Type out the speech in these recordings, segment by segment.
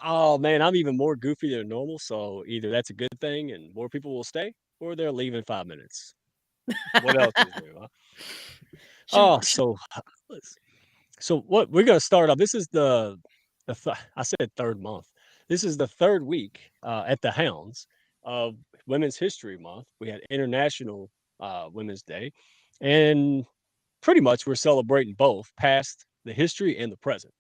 Oh man, I'm even more goofy than normal. So either that's a good thing and more people will stay, or they're leaving 5 minutes. What else is new? Huh? Should, Oh, should so let's So what we're going to start off. This is I said third month. This is the third week at the Hounds of Women's History Month. We had International Women's Day, and pretty much we're celebrating both past, the history, and the present.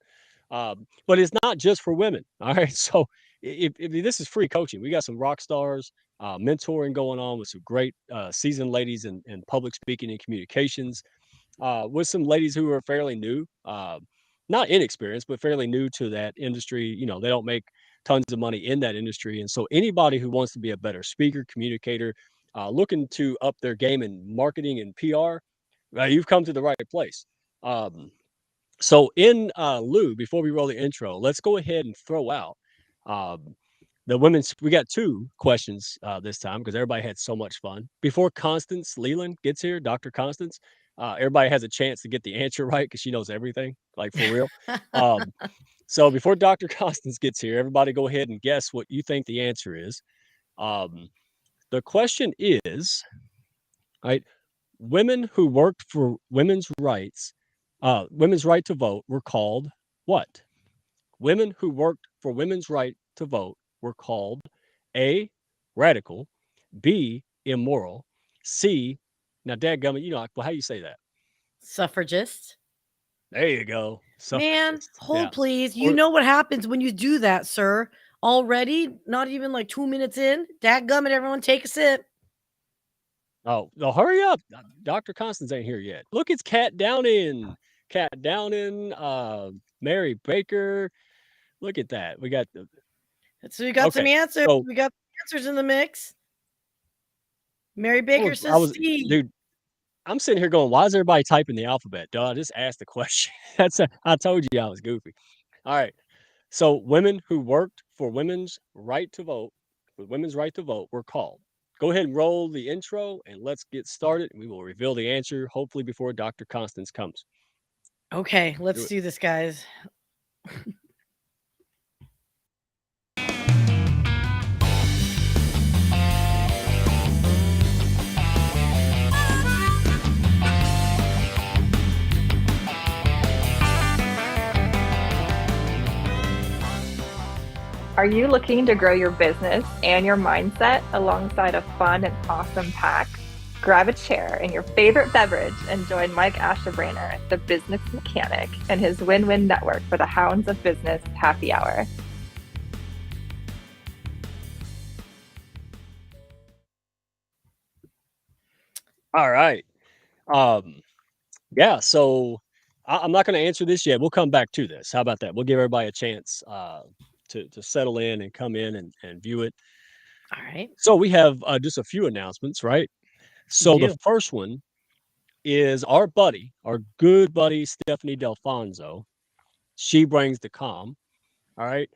But it's not just for women. All right. So if this is free coaching, we got some rock stars mentoring going on with some great seasoned ladies in public speaking and communications with some ladies who are fairly new, not inexperienced, but fairly new to that industry. They don't make tons of money in that industry. And so anybody who wants to be a better speaker, communicator, looking to up their game in marketing and PR, you've come to the right place. Um, so in lieu, before we roll the intro, let's go ahead and throw out um, the women's. We got two questions this time because everybody had so much fun. Before Constance Leland gets here, Dr. Constance, everybody has a chance to get the answer right because she knows everything, like for real. Um, so before Dr. Constance gets here, everybody go ahead and guess what you think the answer is. Um, the question is, right, women who worked for women's right to vote were called what? Women who worked for women's right to vote were called A, radical, B, immoral, C, now dadgummit, like, well, how do you say that? suffragist. There you go. Man, Suffragist. Yeah. hold please. You Or know what happens when you do that, sir. Already, not even like 2 minutes in. Dadgummit, everyone take a sip. oh, no, hurry up. Dr. Constance ain't here yet. Look, it's Kat Downing. Kat Downing, Mary Baker. Look at that. We got the So we got some okay. answers. So We got answers in the mix. Mary I Baker was I says was C. dude, I'm sitting here going, why is everybody typing the alphabet? Duh, just ask the question. I told you I was goofy. All right. So women who worked for women's right to vote were called. Go ahead and roll the intro and let's get started. We will reveal the answer hopefully before Dr. Constance comes. Okay, Do let's it. do this, guys. Are you looking to grow your business and your mindset alongside a fun and awesome pack? Grab a chair and your favorite beverage and join Mike Ashebrainer, the business mechanic, and his win-win network for the Hounds of Business Happy Hour. All right. Um, yeah, so I'm not going to answer this yet. We'll come back to this. How about that? We'll give everybody a chance to settle in and come in and view it. All right, So we have just a few announcements, right? we So the do. first one is our buddy, our good buddy Stephanie Delfonso. She brings the calm, all right?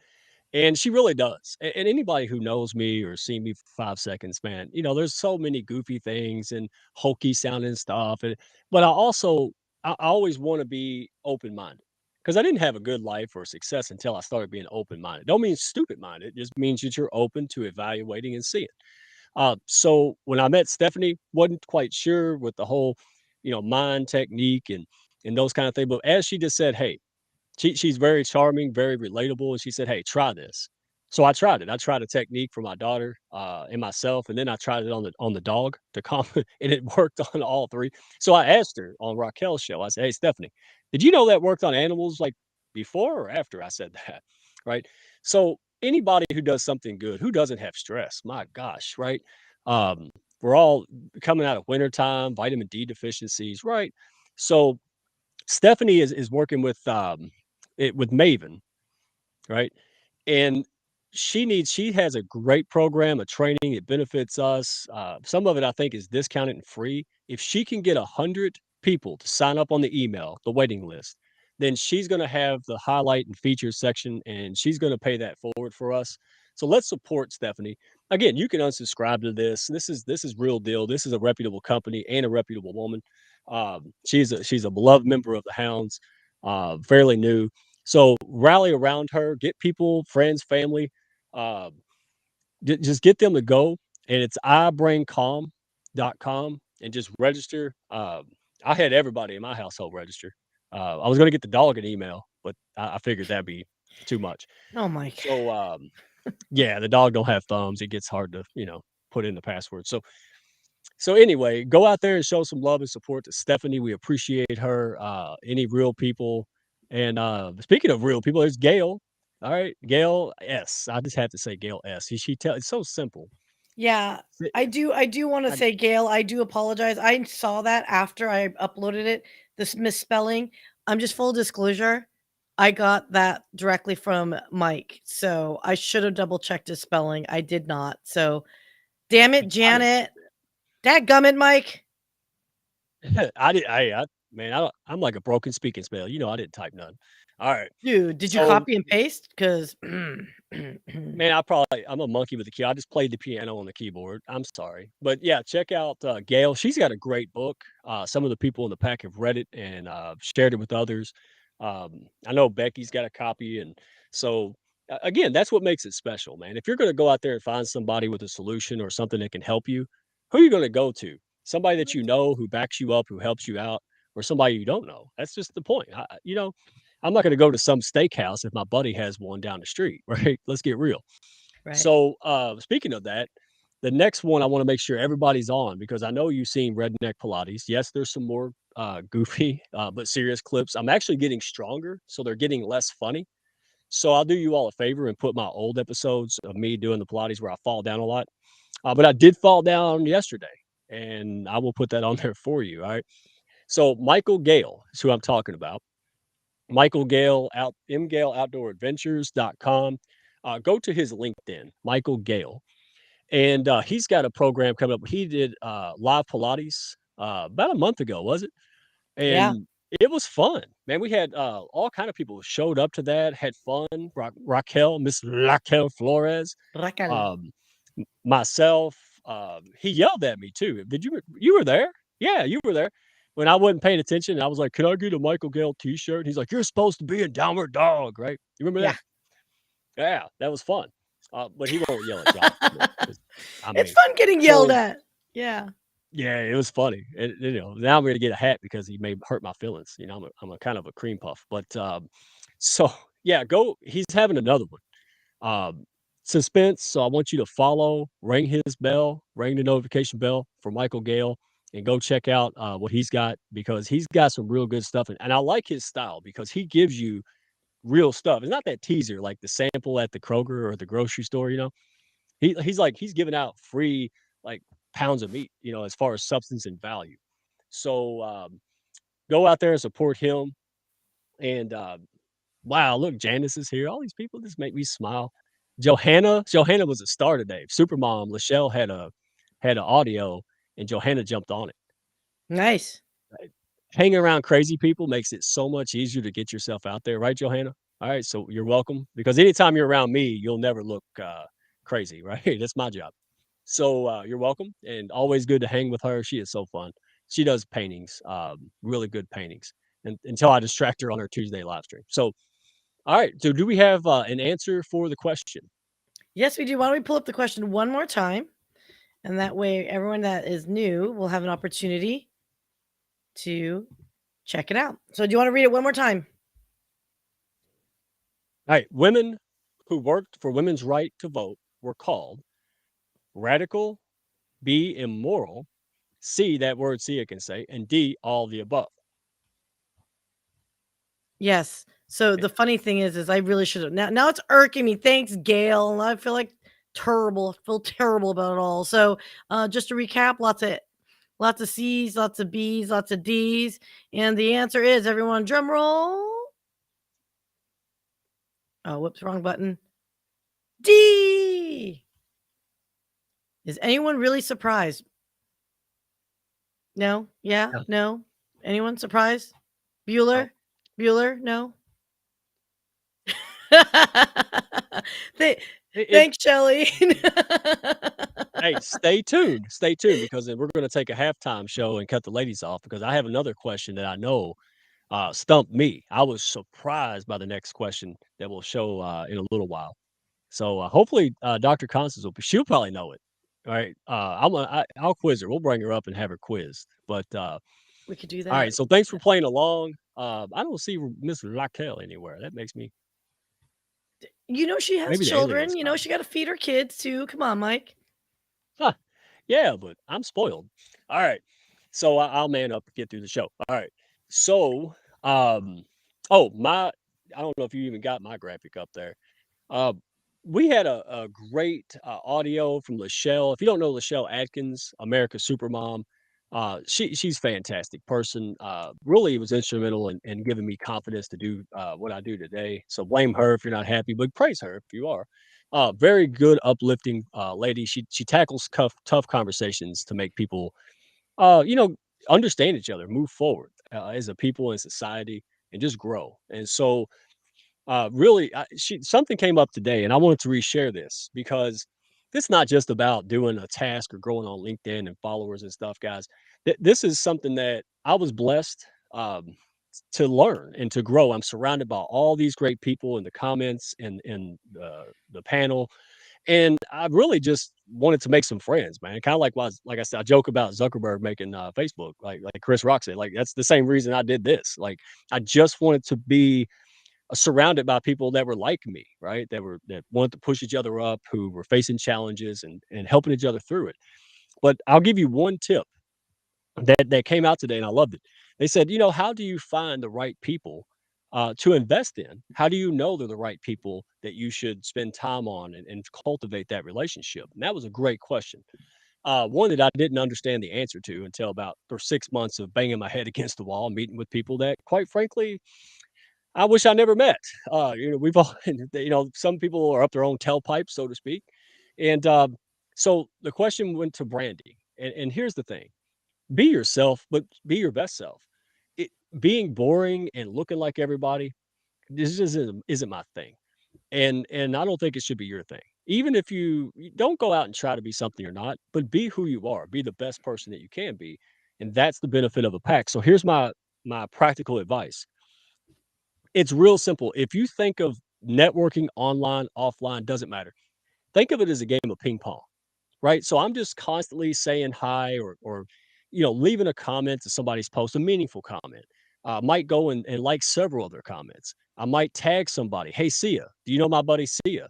And she really does. And anybody who knows me or seen me for 5 seconds, man, there's so many goofy things and hokey sounding stuff. But I always want to be open minded because I didn't have a good life or success until I started being open minded. Don't mean stupid minded. It just means that you're open to evaluating and seeing. So when I met Stephanie, wasn't quite sure with the whole, mind technique and those kind of things. But as she just said, hey, she's very charming, very relatable, and she said, "Hey, try this." So I tried it. I tried a technique for my daughter and myself, and then I tried it on the dog to calm, and it worked on all three. So I asked her on Raquel's show. I said, "Hey, Stephanie, did you know that worked on animals like before or after I said that?" Right. So anybody who does something good, who doesn't have stress, my gosh, right? Um, we're all coming out of wintertime, vitamin D deficiencies, right? So Stephanie is working with Maven, right? And she has a great program, a training. It benefits us. Some of it I think is discounted and free. If she can get 100 people to sign up on the email, the waiting list, then she's going to have the highlight and features section, and she's going to pay that forward for us. So let's support Stephanie. Again, you can unsubscribe to this. This is real deal. This is a reputable company and a reputable woman. She's a beloved member of the Hounds, fairly new. So rally around her, get people, friends, family, uh, just get them to go. And it's ibraincalm.com and just register. I had everybody in my household register. I was going to get the dog an email, but I figured that'd be too much. Oh my god. So yeah, the dog don't have thumbs. It gets hard to put in the password. So anyway, go out there and show some love and support to Stephanie. We appreciate her. Any real people. And speaking of real people, there's Gail. All right, Gail S. I just have to say Gail S. She tell it's so simple. Yeah, Si- I do wanna I- say, Gail, I do apologize. I saw that after I uploaded it, this misspelling. I'm just full disclosure, I got that directly from Mike, so I should have double checked his spelling. I did not. So, damn it, I didn't Janet. Dadgummit, Mike. I did. Man, I'm like a broken speaking spell. I didn't type none. All right. Dude, did you So copy and paste? Because man, I'm a monkey with the key. I just played the piano on the keyboard. I'm sorry, but yeah, check out Gail. She's got a great book. Some of the people in the pack have read it and shared it with others. I know Becky's got a copy, and so again, that's what makes it special, man. If you're going to go out there and find somebody with a solution or something that can help you, who are you going to go to? Somebody that you know who backs you up, who helps you out, or somebody you don't know. That's just the point. I'm not going to go to some steakhouse if my buddy has one down the street, right? Let's get real. right. So, speaking of that, the next one I want to make sure everybody's on because I know you've seen Redneck Pilates. Yes, there's some more goofy but serious clips. I'm actually getting stronger, so they're getting less funny. So I'll do you all a favor and put my old episodes of me doing the Pilates where I fall down a lot. But I did fall down yesterday, and I will put that on there for you. All right. So Michael Gale is who I'm talking about. Michael Gale out mgaleoutdooradventures.com. Go to his LinkedIn, Michael Gale. And he's got a program coming up. He did live Pilates about a month ago, was it? Yeah, And it was fun, man. We had all kind of people showed up to that, had fun. Raquel, Miss Raquel Flores, Raquel. um, myself. He yelled at me too. You were there? Yeah, you were there. When I wasn't paying attention, I was like, "Could I get a Michael Gale T-shirt?" And he's like, "You're supposed to be in Downward Dog, right?" You remember Yeah. that? Yeah, that was fun. But he won't yell at Josh no more 'cause I'm It's mean. fun getting yelled So at. Yeah. yeah, it was funny. Now I'm gonna get a hat because he may hurt my feelings. I'm a kind of a cream puff. But so yeah, go. He's having another one. Um, suspense. So I want you to follow, ring his bell, ring the notification bell for Michael Gale, and go check out what he's got because he's got some real good stuff. And I like his style because he gives you real stuff. It's not that teaser like the sample at the Kroger or the grocery store. He's giving out free like pounds of meat. As far as substance and value. So go out there and support him. And wow, look, Janice is here. All these people just make me smile. Johanna was a star today. Supermom Lachelle had an audio, and Johanna jumped on it. Nice. Right? Hanging around crazy people makes it so much easier to get yourself out there, right, Johanna? All right, so you're welcome because anytime you're around me, you'll never look crazy, right? That's my job. So you're welcome, and always good to hang with her. She is so fun. She does paintings, really good paintings, and until I distract her on her Tuesday live stream. So all right. So do we have an answer for the question? Yes, we do. Why don't we pull up the question one more time? And that way, everyone that is new will have an opportunity to check it out. So, do you want to read it one more time? All right. Women who worked for women's right to vote were called radical, B, immoral, C, that word C I can say, and D, all the above. Yes. So the funny thing is I really should have. Now it's irking me. Thanks, Gail. And I feel like terrible. Feel terrible about it all. So, just to recap, lots of C's, lots of B's, lots of D's, and the answer is everyone. Drum roll. Oh, whoops, wrong button. D. Is anyone really surprised? No? Yeah? Yeah. No? Anyone surprised? Oh, Bueller? Bueller? No? Th- it, Thanks, Shelly. hey, stay tuned. Stay tuned because then we're going to take a halftime show and cut the ladies off because I have another question that I know stumped me. I was surprised by the next question that will show in a little while. So hopefully, Dr. Constance she'll probably know it. All right. I'll quiz her. We'll bring her up and have her quizzed. But We could do all right. that. So thanks for playing along. I don't see Miss Raquel anywhere. That makes me She has maybe the aliens children. got her. She got to feed her kids too. Come on, Mike. Huh. Yeah, but I'm spoiled. All right. So I'll man up and get through the show. All right. So, um, oh, I don't know if you even got my graphic up there. Uh, we had a great audio from Lachelle. If you don't know Lachelle Atkins, America's Supermom, she's a fantastic person. Really was instrumental in giving me confidence to do what I do today. So blame her if you're not happy, but praise her if you are. Very good, uplifting lady. She tackles tough conversations to make people, you know, understand each other, move forward as a people in society, and just grow. And so really, something came up today, and I wanted to reshare this because it's not just about doing a task or growing on LinkedIn and followers and stuff, guys. This is something that I was blessed to learn and to grow. I'm surrounded by all these great people in the comments and in the panel, and I really just wanted to make some friends, man. Kind of like I said, I joke about Zuckerberg making Facebook, like Chris Rock said. Like that's the same reason I did this. Like I just wanted to be surrounded by people that were like me, right? That wanted to push each other up, who were facing challenges and helping each other through it. But I'll give you one tip that came out today, and I loved it. They said, how do you find the right people to invest in? How do you know they're the right people that you should spend time on and cultivate that relationship? And that was a great question. One that I didn't understand the answer to until about for 6 months of banging my head against the wall, meeting with people that, quite frankly, I wish I never met. We've all, some people are up their own tailpipe, so to speak. And so the question went to branding. And here's the thing: be yourself, but be your best self. It, being boring and looking like everybody, this just isn't my thing. And I don't think it should be your thing. Even if you don't go out and try to be something you're not, but be who you are. Be the best person that you can be, and that's the benefit of a pack. So here's my practical advice. It's real simple. If you think of networking online, offline, doesn't matter. Think of it as a game of ping pong, right? So I'm just constantly saying hi or leaving a comment to somebody's post, a meaningful comment. Might go and like several other comments. I might tag somebody. Hey, Sia, do you know my buddy Sia?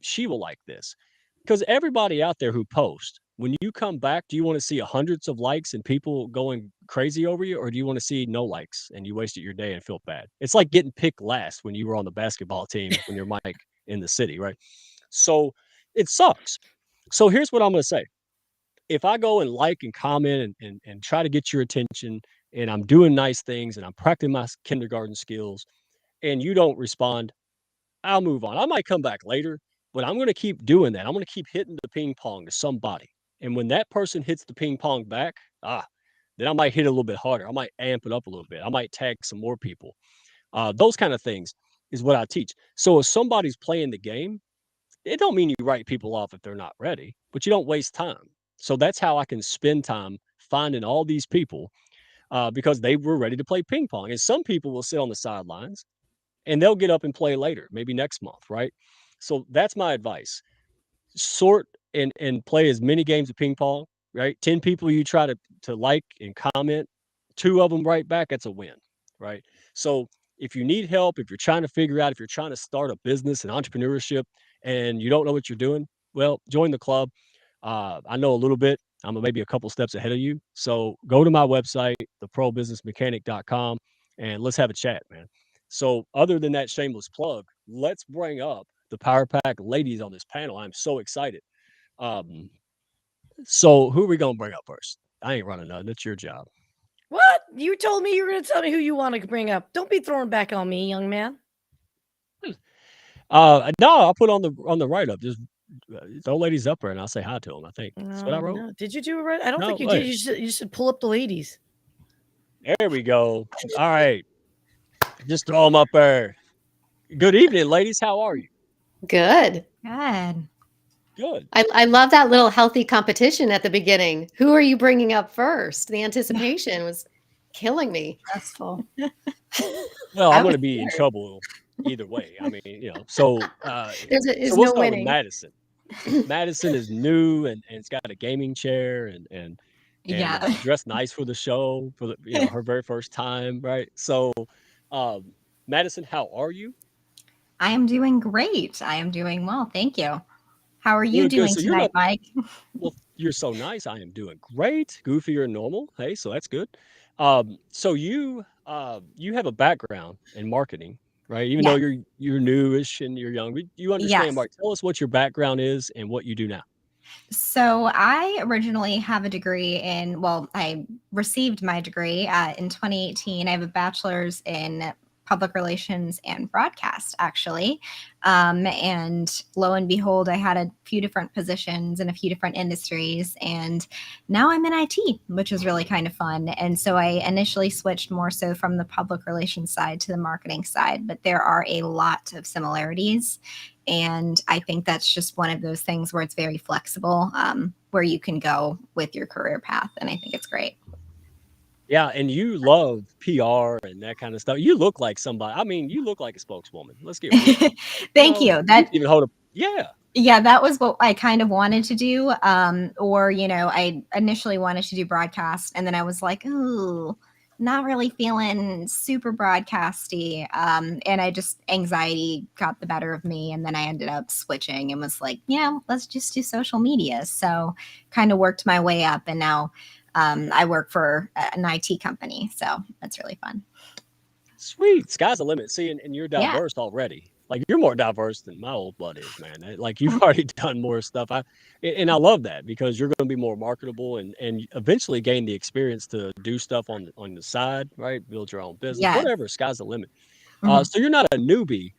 She will like this. Because everybody out there who posts, when you come back, do you want to see hundreds of likes and people going crazy over you, or do you want to see no likes and you wasted your day and feel bad? It's like getting picked last when you were on the basketball team when you're Mike in the city, right? So it sucks. So here's what I'm going to say. If I go and like and comment and try to get your attention and I'm doing nice things and I'm practicing my kindergarten skills and you don't respond, I'll move on. I might come back later, but I'm going to keep doing that. I'm going to keep hitting the ping pong to somebody. And when that person hits the ping pong back, then I might hit it a little bit harder. I might amp it up a little bit. I might tag some more people. Those kind of things is what I teach. So if somebody's playing the game, it don't mean you write people off if they're not ready, but you don't waste time. So that's how I can spend time finding all these people because they were ready to play ping pong. And some people will sit on the sidelines and they'll get up and play later, maybe next month, right? So that's my advice. Sort and play as many games of ping pong, right? 10 people you try to like and comment, two of them right back, that's a win, right? So if you need help, if you're trying to figure out, if you're trying to start a business and entrepreneurship and you don't know what you're doing, well, join the club. I know a little bit. I'm maybe a couple steps ahead of you. So go to my website, theprobusinessmechanic.com, and let's have a chat, man. So other than that shameless plug, let's bring up the Power Pack ladies on this panel. I'm so excited. Um, so who are we gonna bring up first? I ain't running nothing. It's your job. What? You told me you were going to tell me who you want to bring up. Don't be throwing back on me, young man. No, I'll put on the write up. Just throw ladies up there and I'll say hi to them. I think that's what I wrote. No. Did you do it right? I don't No, think you wait. did. You should pull up the ladies. There we go. All right, just throw them up there. Good evening, ladies. How are you? Good. Good. Good. I love that little healthy competition at the beginning. Who are you bringing up first? The anticipation was killing me. Stressful. Well, I I'm was gonna be in scared. trouble either way. I mean, so There's so no we'll start with winning. Madison. Madison is new and it's got a gaming chair and Yeah. dressed nice for the show for her very first time, right? So, um, Madison, how are you? I am doing great. I am doing well. Thank you. How are you Good, good. doing So you're tonight, not Mike? well. You're so nice. I am doing great. Goofier than normal. Hey, so that's good. So you have a background in marketing, right? Even though Yes. you're newish and you're young, but you understand. Yes. Right? Tell us what your background is and what you do now. So I originally have a degree in, well, I received my degree in 2018. I have a bachelor's in public relations and broadcast, actually. And lo and behold, I had a few different positions in a few different industries. And now I'm in IT, which is really kind of fun. And so I initially switched more so from the public relations side to the marketing side, but there are a lot of similarities. And I think that's just one of those things where it's very flexible, where you can go with your career path. And I think it's great. Yeah, and you love PR and that kind of stuff. You look like somebody. I mean, you look like a spokeswoman. Let's get real. Like, Thank you. you can even hold a yeah. Yeah, that was what I kind of wanted to do. I initially wanted to do broadcast, and then I was like, ooh, not really feeling super broadcasty. And I just, anxiety got the better of me. And then I ended up switching and was like, yeah, let's just do social media. So kind of worked my way up. And now I work for an IT company. So that's really fun. Sweet. Sky's the limit. See, and you're Yeah. diverse already. Like you're more diverse than my old blood is, man. Like you've already done more stuff. And I love that because you're going to be more marketable and eventually gain the experience to do stuff on the side, right? Build your own business, Yes. whatever. Sky's the limit. Mhm. So you're not a newbie.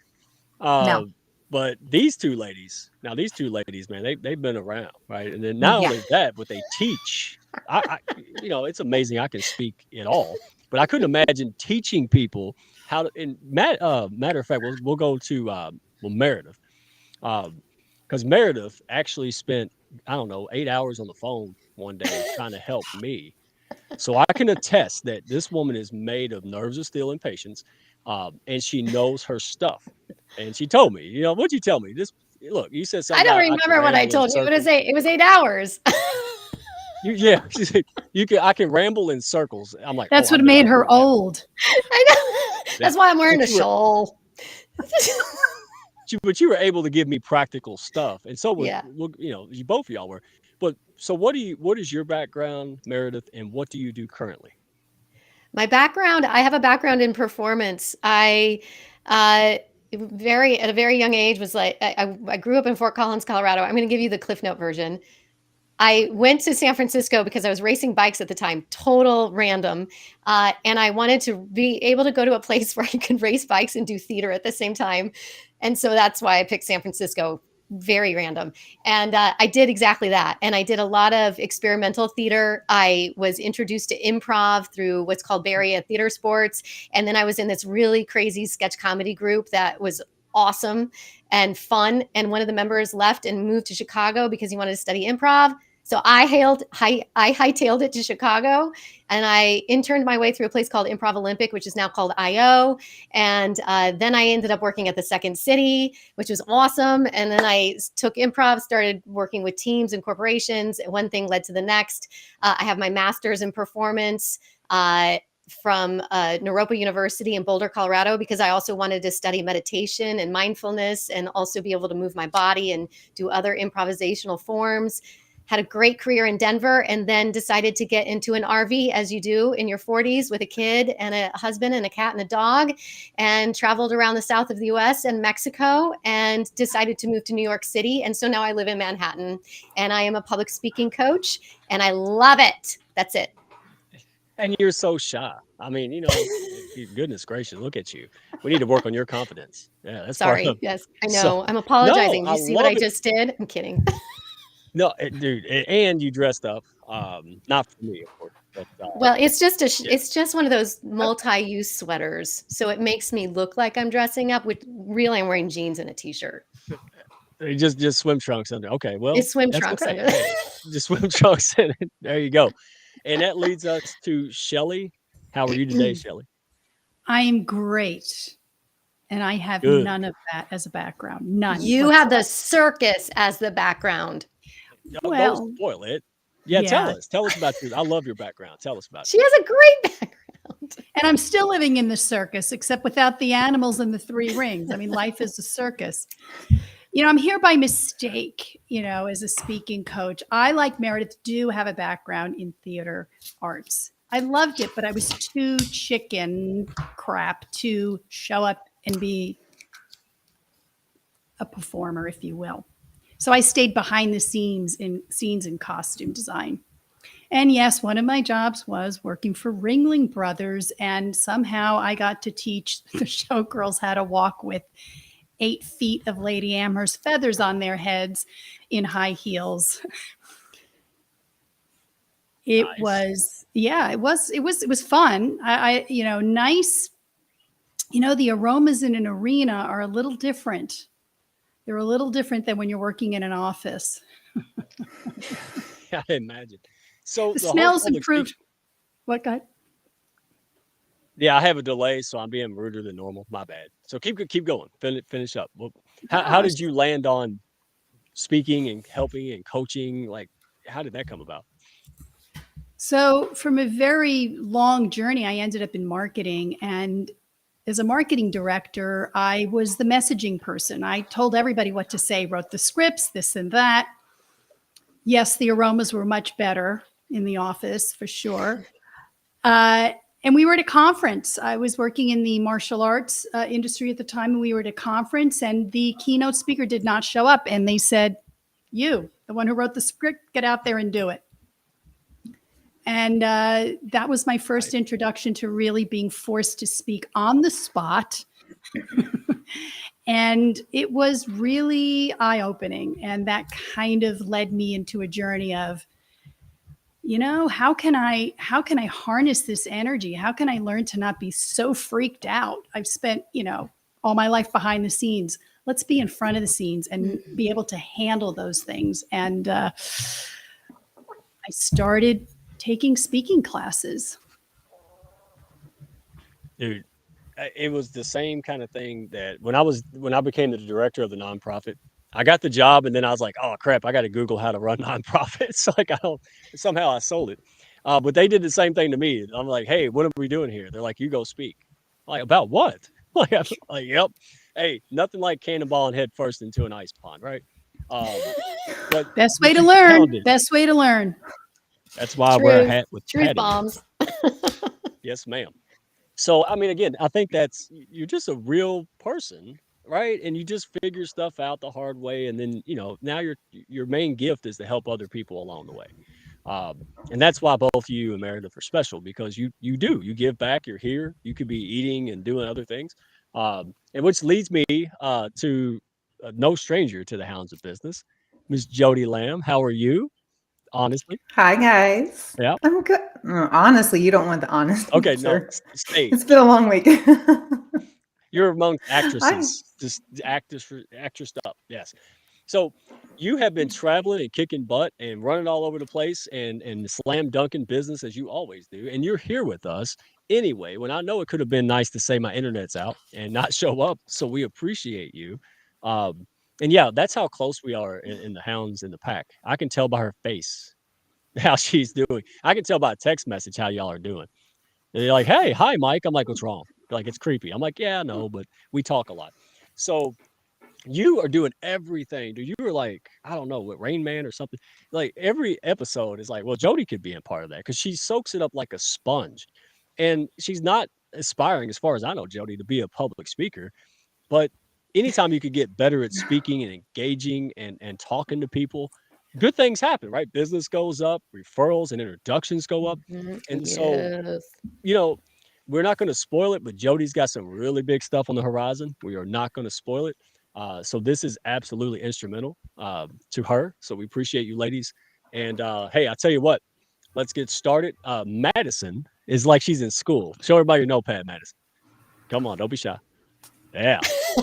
No. But these two ladies, man, they've been around, right? And then not Yeah. only that, but they teach. It's amazing I can speak at all, but I couldn't imagine teaching people how to. And matter of fact, we'll go to Meredith, because Meredith actually spent, I don't know, 8 hours on the phone one day trying to help me. So I can attest that this woman is made of nerves of steel and patience, and she knows her stuff. And she told me, what'd you tell me? This look, you said I something don't about I can remember what I ramble in told you. circles. It was 8 hours. Yeah, she said I can ramble in circles. I'm like, That's oh, what I made better her improve that. old. I know. Yeah. That's why I'm wearing But a you were shawl. but you were able to give me practical stuff, and so Yeah. you both of y'all were. But so what is your background, Meredith, and what do you do currently? My background, I have a background in performance. At a very young age was like, I grew up in Fort Collins, Colorado. I'm going to give you the Cliff Note version. I went to San Francisco because I was racing bikes at the time, total random. And I wanted to be able to go to a place where I could race bikes and do theater at the same time. And so that's why I picked San Francisco, very random. And I did exactly that. And I did a lot of experimental theater. I was introduced to improv through what's called Bay Area Theater Sports. And then I was in this really crazy sketch comedy group that was awesome and fun. And one of the members left and moved to Chicago because he wanted to study improv. So I hightailed it to Chicago, and I interned my way through a place called Improv Olympic, which is now called IO. And then I ended up working at the Second City, which was awesome. And then I took improv, started working with teams and corporations. And one thing led to the next. I have my master's in performance. From Naropa University in Boulder, Colorado, because I also wanted to study meditation and mindfulness and also be able to move my body and do other improvisational forms. Had a great career in Denver and then decided to get into an RV, as you do in your 40s, with a kid and a husband and a cat and a dog, and traveled around the south of the US and Mexico and decided to move to New York City. And so now I live in Manhattan and I am a public speaking coach and I love it. That's it. And you're so shy. I mean, goodness gracious, look at you. We need to work on your confidence. Yeah, that's part Sorry. of. Yes, I So know. I'm apologizing. no, Do I you see what I love it. just did? I'm kidding. No, dude, and you dressed up. Not for me, of course, but Well, it's just yeah, it's just one of those multi-use sweaters. So it makes me look like I'm dressing up, which really I'm wearing jeans and a t-shirt. just swim trunks under. Okay, well, It's swim that's trunks okay. under. Hey, just swim trunks, and there you go. And that leads us to Shelly. How are you today, Shelley? I am great. And I have Good. none of that as a background. None. You have the circus as the background. Don't Well, spoil it. Yeah, yeah. Tell us about yours. I love your background. Tell us about She has a great background. And I'm still living in the circus, except without the animals and the 3 rings. I mean, life is a circus. I'm here by mistake, as a speaking coach. I, like Meredith, do have a background in theater arts. I loved it, but I was too chicken crap to show up and be a performer, if you will. So I stayed behind the scenes in costume design. And yes, one of my jobs was working for Ringling Brothers, and somehow I got to teach the showgirls how to walk with 8 feet of Lady Amherst feathers on their heads in high heels. It Nice. was fun. I nice. The aromas in an arena are a little different. They're a little different than when you're working in an office. I imagine. So The the whole smells public improved. speak. What, God? Yeah, I have a delay, so I'm being ruder than normal. My bad. So keep going. Finish up. Well, how did you land on speaking and helping and coaching? Like, how did that come about? So from a very long journey, I ended up in marketing. And as a marketing director, I was the messaging person. I told everybody what to say, wrote the scripts, this and that. Yes, the aromas were much better in the office, for sure. And we were at a conference. I was working in the martial arts industry at the time, and we were at a conference, and the keynote speaker did not show up. And they said, "You, the one who wrote the script, get out there and do it." And that was my first introduction to really being forced to speak on the spot. And it was really eye-opening. And that kind of led me into a journey of, how can I harness this energy? How can I learn to not be so freaked out? I've spent, all my life behind the scenes. Let's be in front of the scenes and be able to handle those things. And I started taking speaking classes. Dude, it was the same kind of thing that when I became the director of the nonprofit, I got the job and then I was like, oh crap, I got to Google how to run nonprofits. Like somehow I sold it. But they did the same thing to me. I'm like, hey, what are we doing here? They're like, you go speak. I'm like, about what? Like, I'm like, yep. Hey, nothing like cannonballing head first into an ice pond, right? But Best way to you learn. found it. Best way to learn. That's why I wear a Truth. hat with Truth padding. bombs. Yes, ma'am. So, I mean, again, I think you're just a real person, right? And you just figure stuff out the hard way, and then now your main gift is to help other people along the way, and that's why both you and Meredith are special because you give back. You're here. You could be eating and doing other things, and which leads me to no stranger to the hounds of business, Miss Jody Lamb. How are you? Honestly, Hi, guys. yeah. I'm good. Honestly, you don't want the honest Okay, no, answer. stay. It's been a long week. You're among I'm actresses, just actress stuff. Yes. So you have been traveling and kicking butt and running all over the place and slam dunking business as you always do. And you're here with us anyway, when I know it could have been nice to say my internet's out and not show up. So we appreciate you. And yeah, that's how close we are in the hounds in the pack. I can tell by her face how she's doing. I can tell by a text message how y'all are doing. They're like, hey, hi, Mike. I'm like, what's wrong? They're like, it's creepy. I'm like, yeah, no, but we talk a lot. So you are doing everything. Dude, you were like, I don't know, what Rain Man or something. Like every episode is like, well, Jody could be in part of that because she soaks it up like a sponge. And she's not aspiring, as far as I know, Jody, to be a public speaker. But anytime you could get better at speaking and engaging and talking to people, good things happen, right? Business goes up, referrals and introductions go up. And so Yes. we're not going to spoil it, but Jody's got some really big stuff on the horizon. We are not going to spoil it. So this is absolutely instrumental to her. So we appreciate you, ladies. And hey, I tell you what, let's get started. Madison is like she's in school. Show everybody your notepad, Madison. Come on, don't be shy. Yeah.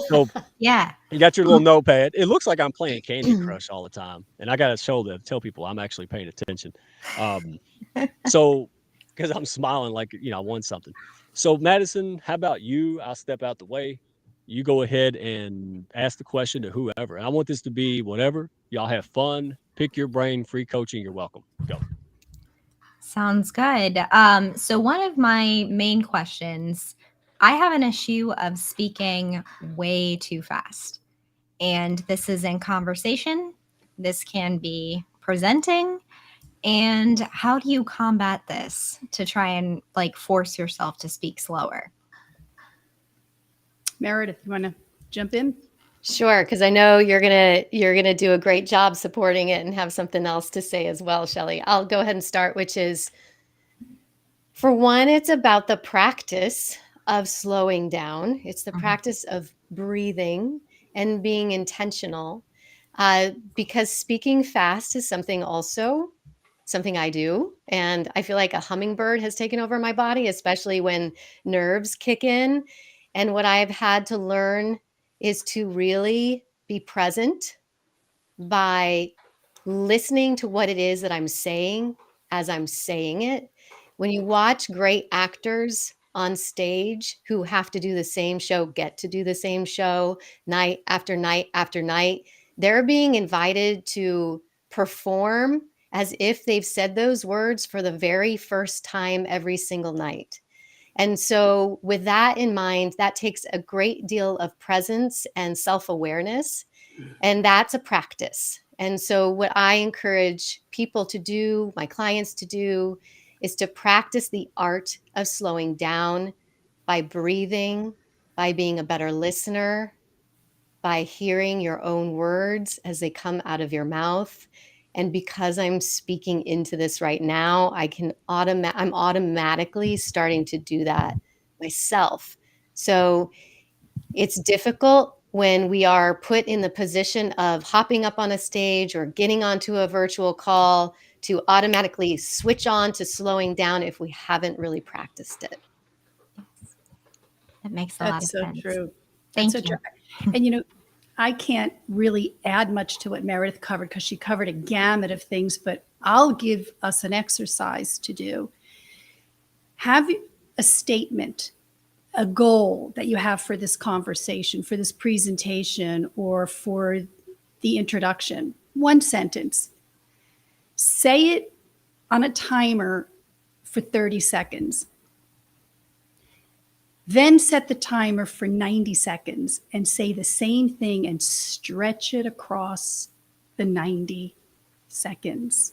So Yeah. you got your little notepad. It looks like I'm playing Candy Crush all the time, and I got to tell people I'm actually paying attention. So because I'm smiling like, I won something. So, Madison, how about you? I'll step out the way. You go ahead and ask the question to whoever. And I want this to be whatever. Y'all have fun. Pick your brain. Free coaching. You're welcome. Go. Sounds good. So one of my main questions, I have an issue of speaking way too fast. And this is in conversation. This can be presenting. And how do you combat this to try and like force yourself to speak slower? Meredith, you want to jump in? Sure, because I know you're gonna do a great job supporting it and have something else to say as well, Shelley. I'll go ahead and start, which is, for one, it's about the practice of slowing down. It's the practice of breathing and being intentional, because speaking fast is something I do, and I feel like a hummingbird has taken over my body, especially when nerves kick in. And what I've had to learn is to really be present by listening to what it is that I'm saying as I'm saying it. When you watch great actors on stage who have to do the same show, get to do the same show night after night after night, they're being invited to perform as if they've said those words for the very first time every single night. And so, with that in mind, that takes a great deal of presence and self awareness. And that's a practice. And so, what I encourage people to do, my clients to do, is to practice the art of slowing down by breathing, by being a better listener, by hearing your own words as they come out of your mouth. And because I'm speaking into this right now, I'm automatically starting to do that myself. So it's difficult when we are put in the position of hopping up on a stage or getting onto a virtual call to automatically switch on to slowing down if we haven't really practiced it. That makes a lot of That's so sense. true. Thank That's so you. true. And I can't really add much to what Meredith covered because she covered a gamut of things, but I'll give us an exercise to do. Have a statement, a goal that you have for this conversation, for this presentation, or for the introduction. One sentence. Say it on a timer for 30 seconds. Then set the timer for 90 seconds and say the same thing and stretch it across the 90 seconds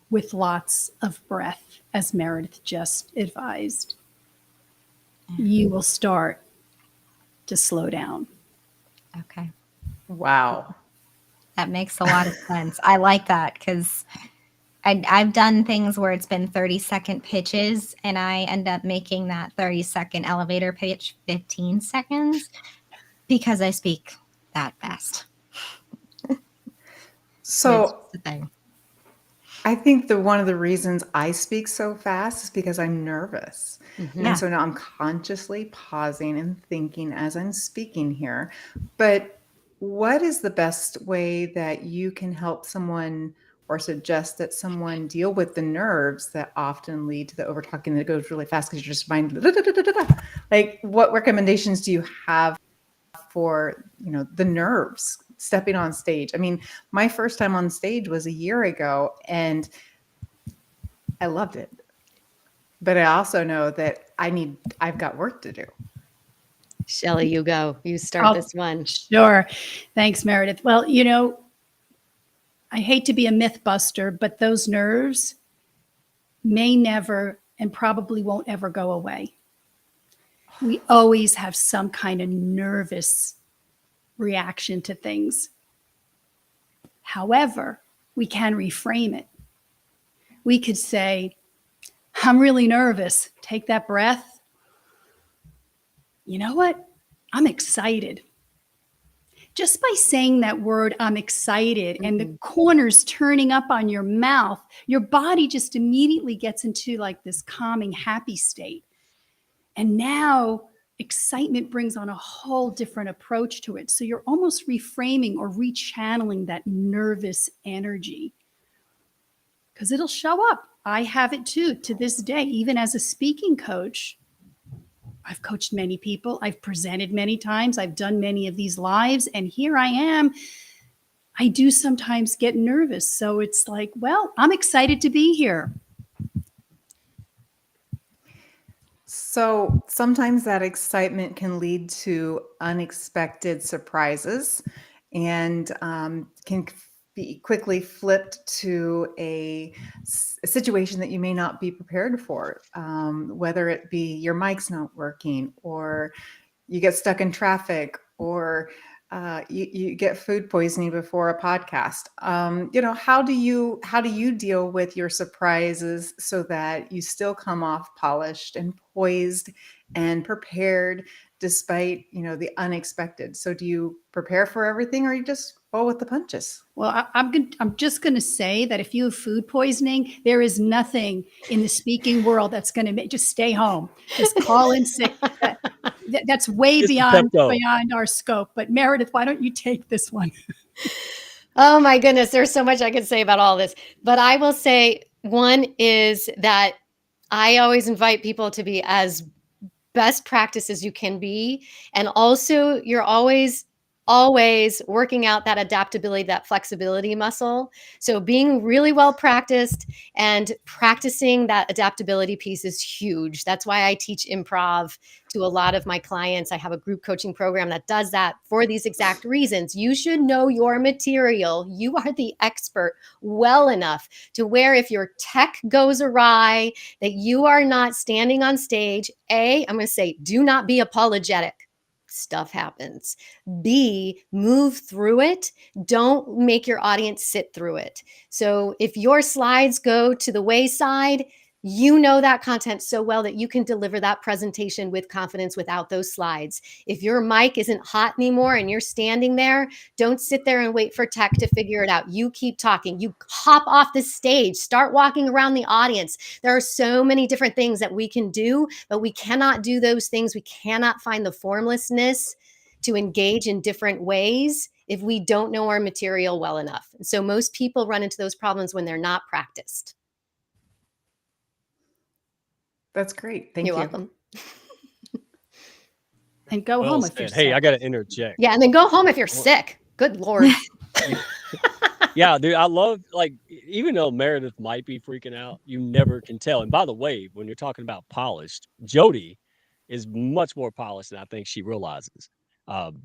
with lots of breath, as Meredith just advised. You will start to slow down. Okay. Wow. That makes a lot of sense. I like that because I've done things where it's been 30-second pitches and I end up making that 30-second elevator pitch 15 seconds because I speak that fast. So It's just a thing. I think one of the reasons I speak so fast is because I'm nervous. Mhm. And so now I'm consciously pausing and thinking as I'm speaking here. But what is the best way that you can help someone or suggest that someone deal with the nerves that often lead to the overtalking that goes really fast because you're just mind like what recommendations do you have for the nerves stepping on stage? I mean, my first time on stage was a year ago and I loved it. But I also know that I've got work to do. Shelley, you go. You start I'll- this one. Sure. Thanks, Meredith. Well, I hate to be a myth buster, but those nerves may never and probably won't ever go away. We always have some kind of nervous reaction to things. However, we can reframe it. We could say, I'm really nervous. Take that breath. You know what? I'm excited. Just by saying that word, I'm excited, and the corners turning up on your mouth, your body just immediately gets into like this calming, happy state. And now excitement brings on a whole different approach to it. So you're almost reframing or rechanneling that nervous energy because it'll show up. I have it too, to this day. Even as a speaking coach, I've coached many people. I've presented many times. I've done many of these lives. And here I am. I do sometimes get nervous. So it's like, well, I'm excited to be here. So sometimes that excitement can lead to unexpected surprises and can be quickly flipped to a situation that you may not be prepared for, whether it be your mic's not working, or you get stuck in traffic, or you get food poisoning before a podcast. How do you deal with your surprises so that you still come off polished and poised and prepared despite the unexpected? So do you prepare for everything, or you just roll with the punches? Well, I'm just going to say that if you have food poisoning, there is nothing in the speaking world that's going to make, just stay home, just call in sick. That's way It's the beyond our scope. But Meredith, why don't you take this one? Oh my goodness, there's so much I could say about all this. But I will say one is that I always invite people to be as best practice as you can be. And also you're always working out that adaptability, that flexibility muscle. So being really well practiced and practicing that adaptability piece is huge. That's why I teach improv to a lot of my clients. I have a group coaching program that does that for these exact reasons. You should know your material. You are the expert well enough to where if your tech goes awry, that you are not standing on stage. I'm going to say, do not be apologetic. Stuff happens. B, move through it. Don't make your audience sit through it. So if your slides go to the wayside, you know that content so well that you can deliver that presentation with confidence without those slides. If your mic isn't hot anymore and you're standing there, don't sit there and wait for tech to figure it out. You keep talking. You hop off the stage, start walking around the audience. There are so many different things that we can do, but we cannot do those things. We cannot find the formlessness to engage in different ways if we don't know our material well enough. So most people run into those problems when they're not practiced. That's great. Thank You're you. welcome. And go Well home if you're said. Hey, sick. I got to interject. Yeah, and then go home if you're sick. Good Lord. Yeah, dude, I love, like, even though Meredith might be freaking out, you never can tell. And by the way, when you're talking about polished, Jody is much more polished than I think she realizes. Um,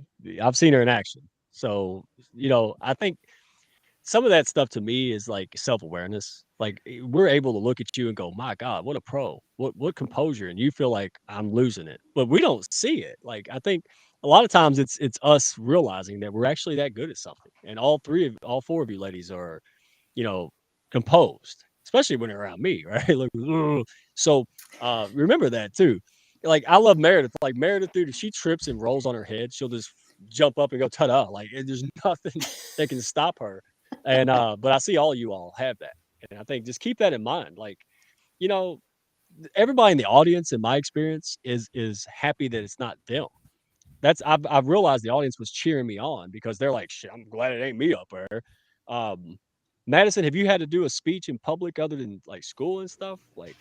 I've seen her in action. So, I think some of that stuff to me is like self-awareness. Like, we're able to look at you and go, "My God, what a pro. What composure." And you feel like I'm losing it. But we don't see it. Like, I think a lot of times it's us realizing that we're actually that good at something. And all four of you ladies are, you know, composed, especially when they're around me, right? Like, "Ugh." So, remember that too. Like, I love Meredith. Like, Meredith, dude, if she trips and rolls on her head, she'll just jump up and go ta-da. Like, there's nothing that can stop her. And but I see all you all have that. And I think just keep that in mind. Like, you know, everybody in the audience, in my experience, is happy that it's not them. I've realized the audience was cheering me on because they're like, "Shit, I'm glad it ain't me up there." Um, Madison, have you had to do a speech in public other than like school and stuff? Like,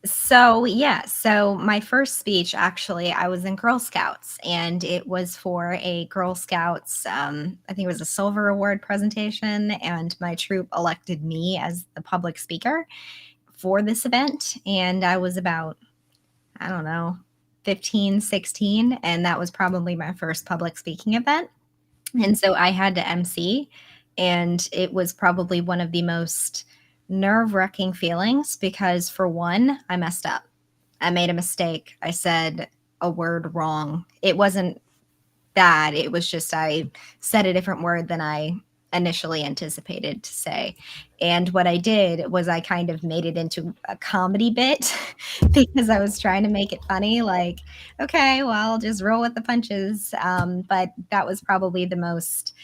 So, yeah. So, my first speech, actually, I was in Girl Scouts, and it was for a Girl Scouts, I think it was a Silver Award presentation, and my troop elected me as the public speaker for this event. And I was about, I don't know, 15, 16, and that was probably my first public speaking event. And so I had to MC, and it was probably one of the most nerve-wracking feelings because, for one, I messed up. I made a mistake. I said a word wrong. It wasn't bad. It was just I said a different word than I initially anticipated to say. And what I did was I kind of made it into a comedy bit because I was trying to make it funny. Like, okay, well, just roll with the punches. But that was probably the most,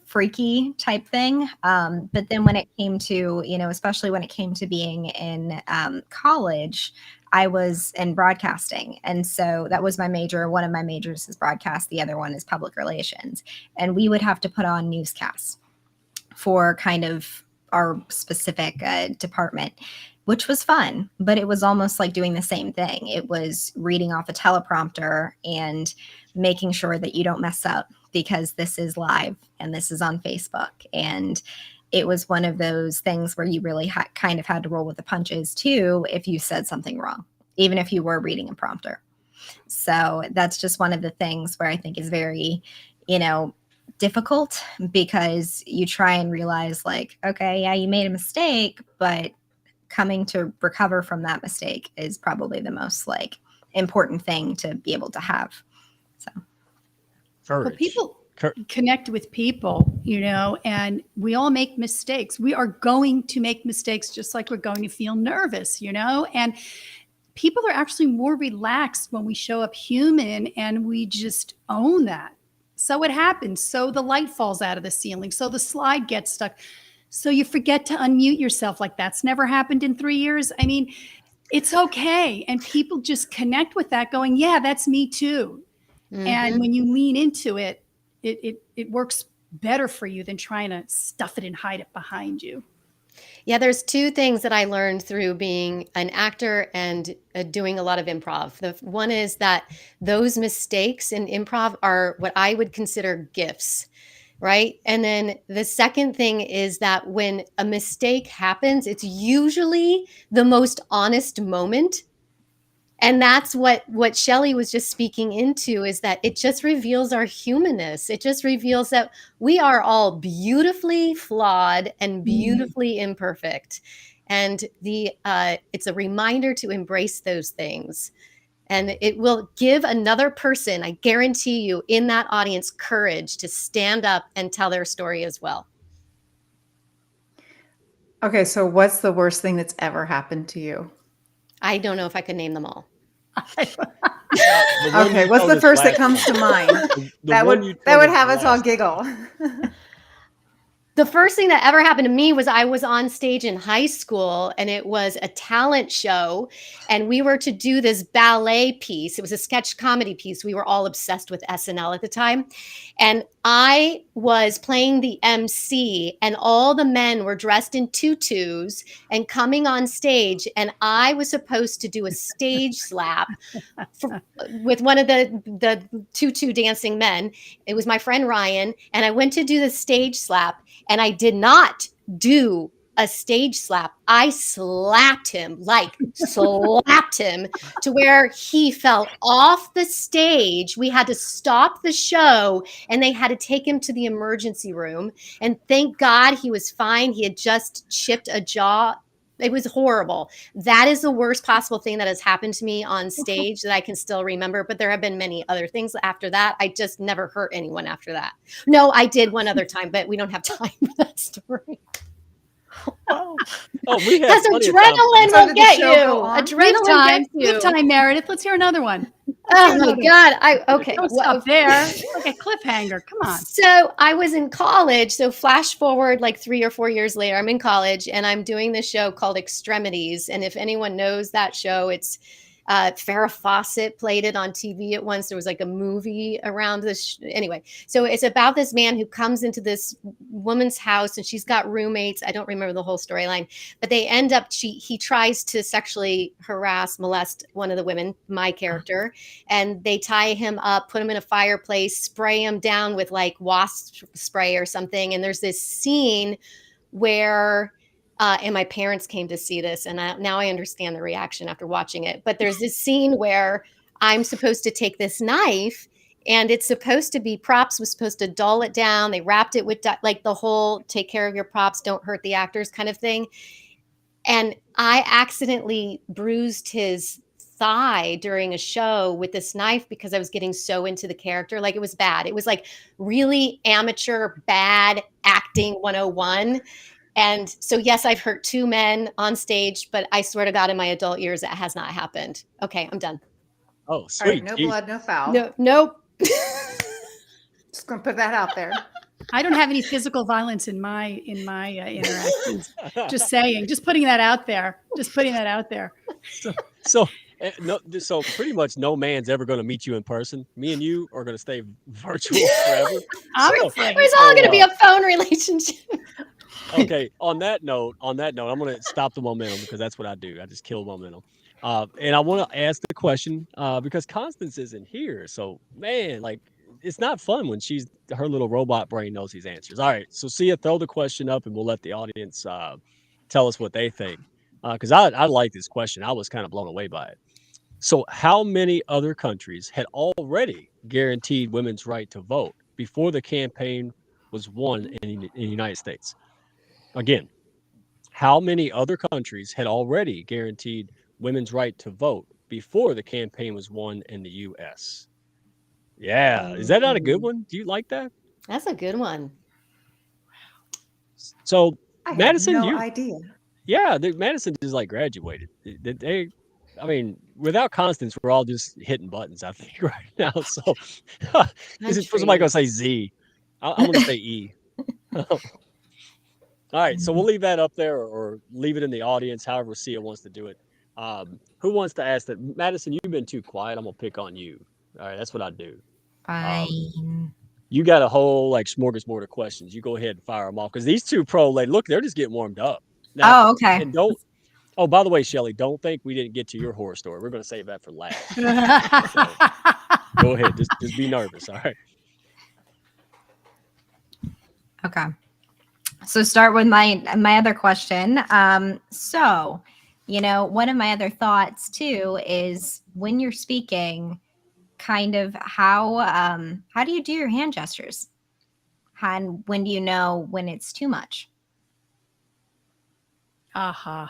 freaky type thing. But then when it came to, especially when it came to being in college, I was in broadcasting. And so that was my major. One of my majors is broadcast. The other one is public relations. And we would have to put on newscasts for kind of our specific department, which was fun, but it was almost like doing the same thing. It was reading off a teleprompter and making sure that you don't mess up, because this is live and this is on Facebook. And it was one of those things where you really kind of had to roll with the punches too if you said something wrong, even if you were reading a prompter. So that's just one of the things where I think is very, difficult, because you try and realize like, okay, yeah, you made a mistake, but coming to recover from that mistake is probably the most like important thing to be able to have. So well, people connect with people, and we all make mistakes. We are going to make mistakes, just like we're going to feel nervous, and people are actually more relaxed when we show up human and we just own that. So it happens. So the light falls out of the ceiling. So the slide gets stuck. So you forget to unmute yourself. Like that's never happened in 3 years. I mean, it's okay. And people just connect with that going, yeah, that's me too. Mm-hmm. And when you lean into it, it works better for you than trying to stuff it and hide it behind you. Yeah, there's two things that I learned through being an actor and doing a lot of improv. The one is that those mistakes in improv are what I would consider gifts, right? And then the second thing is that when a mistake happens, it's usually the most honest moment. And that's what Shelley was just speaking into, is that it just reveals our humanness. It just reveals that we are all beautifully flawed and beautifully imperfect. And it's a reminder to embrace those things. And it will give another person, I guarantee you, in that audience, courage to stand up and tell their story as well. Okay, so what's the worst thing that's ever happened to you? I don't know if I could name them all. Okay, what's the first that comes to mind? That would have us all giggle. The first thing that ever happened to me was I was on stage in high school, and it was a talent show, and we were to do this ballet piece. It was a sketch comedy piece. We were all obsessed with SNL at the time. And I was playing the MC, and all the men were dressed in tutus and coming on stage. And I was supposed to do a stage slap with one of the tutu dancing men. It was my friend Ryan. And I went to do the stage slap, and I did not do a stage slap. I slapped him to where he fell off the stage. We had to stop the show, and they had to take him to the emergency room. And thank God he was fine. He had just chipped a jaw. It was horrible. That is the worst possible thing that has happened to me on stage that I can still remember. But there have been many other things after that. I just never hurt anyone after that. No, I did one other time, but we don't have time for that story. We have adrenaline will get you. Adrenaline gets you. Good time, Meredith. Let's hear another one. Oh my God. Okay. Don't stop there. Okay, cliffhanger. Come on. So I was in college. So flash forward like 3 or 4 years later, I'm in college, and I'm doing this show called Extremities. And if anyone knows that show, it's Farrah Fawcett played it on TV at once. There was like a movie around this. Anyway, so it's about this man who comes into this woman's house, and she's got roommates. I don't remember the whole storyline, but they end up, he tries to sexually molest one of the women, my character, and they tie him up, put him in a fireplace, spray him down with like wasp spray or something. And there's this scene where and my parents came to see this, and now I understand the reaction after watching it. But there's this scene where I'm supposed to take this knife, and it's supposed to be props was supposed to dull it down. They wrapped it with like the whole take care of your props, don't hurt the actors kind of thing. And I accidentally bruised his thigh during a show with this knife because I was getting so into the character. Like, it was bad. It was like really amateur, bad acting 101. And so, yes, I've hurt 2 men on stage, but I swear to God, in my adult years, that has not happened. Okay, I'm done. Oh, sweet. All right, no blood, no foul. Nope. Just gonna put that out there. I don't have any physical violence in my interactions. Just saying. Just putting that out there. So pretty much no man's ever going to meet you in person. Me and you are going to stay virtual forever. Obviously. It's all going to be a phone relationship. Okay, on that note, I'm gonna stop the momentum because that's what I do. I just kill momentum. And I want to ask the question because Constance isn't here. So man, like it's not fun when her little robot brain knows these answers. All right, so Sia, throw the question up, and we'll let the audience tell us what they think. Because I like this question. I was kind of blown away by it. So, how many other countries had already guaranteed women's right to vote before the campaign was won in the United States? Again, how many other countries had already guaranteed women's right to vote before the campaign was won in the US? Yeah, is that not a good one? Do you like that? That's a good one. So, I had Madison, no idea. Madison just like graduated. I mean, without Constance, we're all just hitting buttons, I think, right now. So, is somebody gonna say Z? I'm gonna say E. All right, so we'll leave that up there or leave it in the audience, however Sia wants to do it. Who wants to ask that? Madison, you've been too quiet. I'm gonna pick on you. All right, that's what I do. Fine. You got a whole like smorgasbord of questions. You go ahead and fire them off because these two look, they're just getting warmed up now. Oh, okay. And don't. Oh, by the way, Shelly, don't think we didn't get to your horror story. We're gonna save that for last. So, go ahead, just be nervous. All right. Okay. So start with my other question. So, one of my other thoughts too is when you're speaking, kind of how do you do your hand gestures? And when do you know when it's too much? There's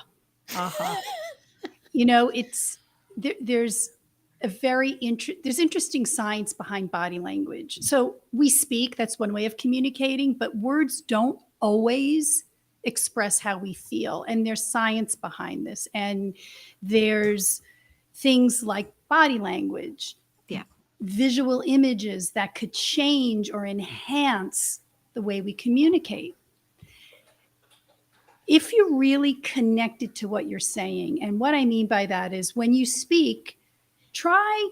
there's interesting science behind body language. So we speak, that's one way of communicating, but words don't always express how we feel. And there's science behind this. And there's things like body language, visual images that could change or enhance the way we communicate. If you're really connected to what you're saying, and what I mean by that is when you speak, try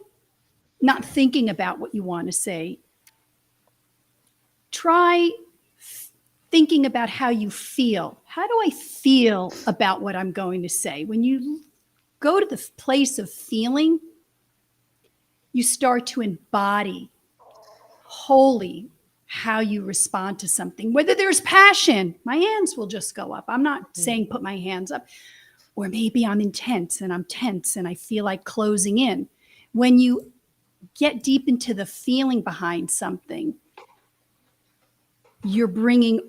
not thinking about what you want to say. Try thinking about how you feel. How do I feel about what I'm going to say? When you go to the place of feeling, you start to embody wholly how you respond to something. Whether there's passion, my hands will just go up. I'm not saying put my hands up. Or maybe I'm intense and I'm tense and I feel like closing in. When you get deep into the feeling behind something, you're bringing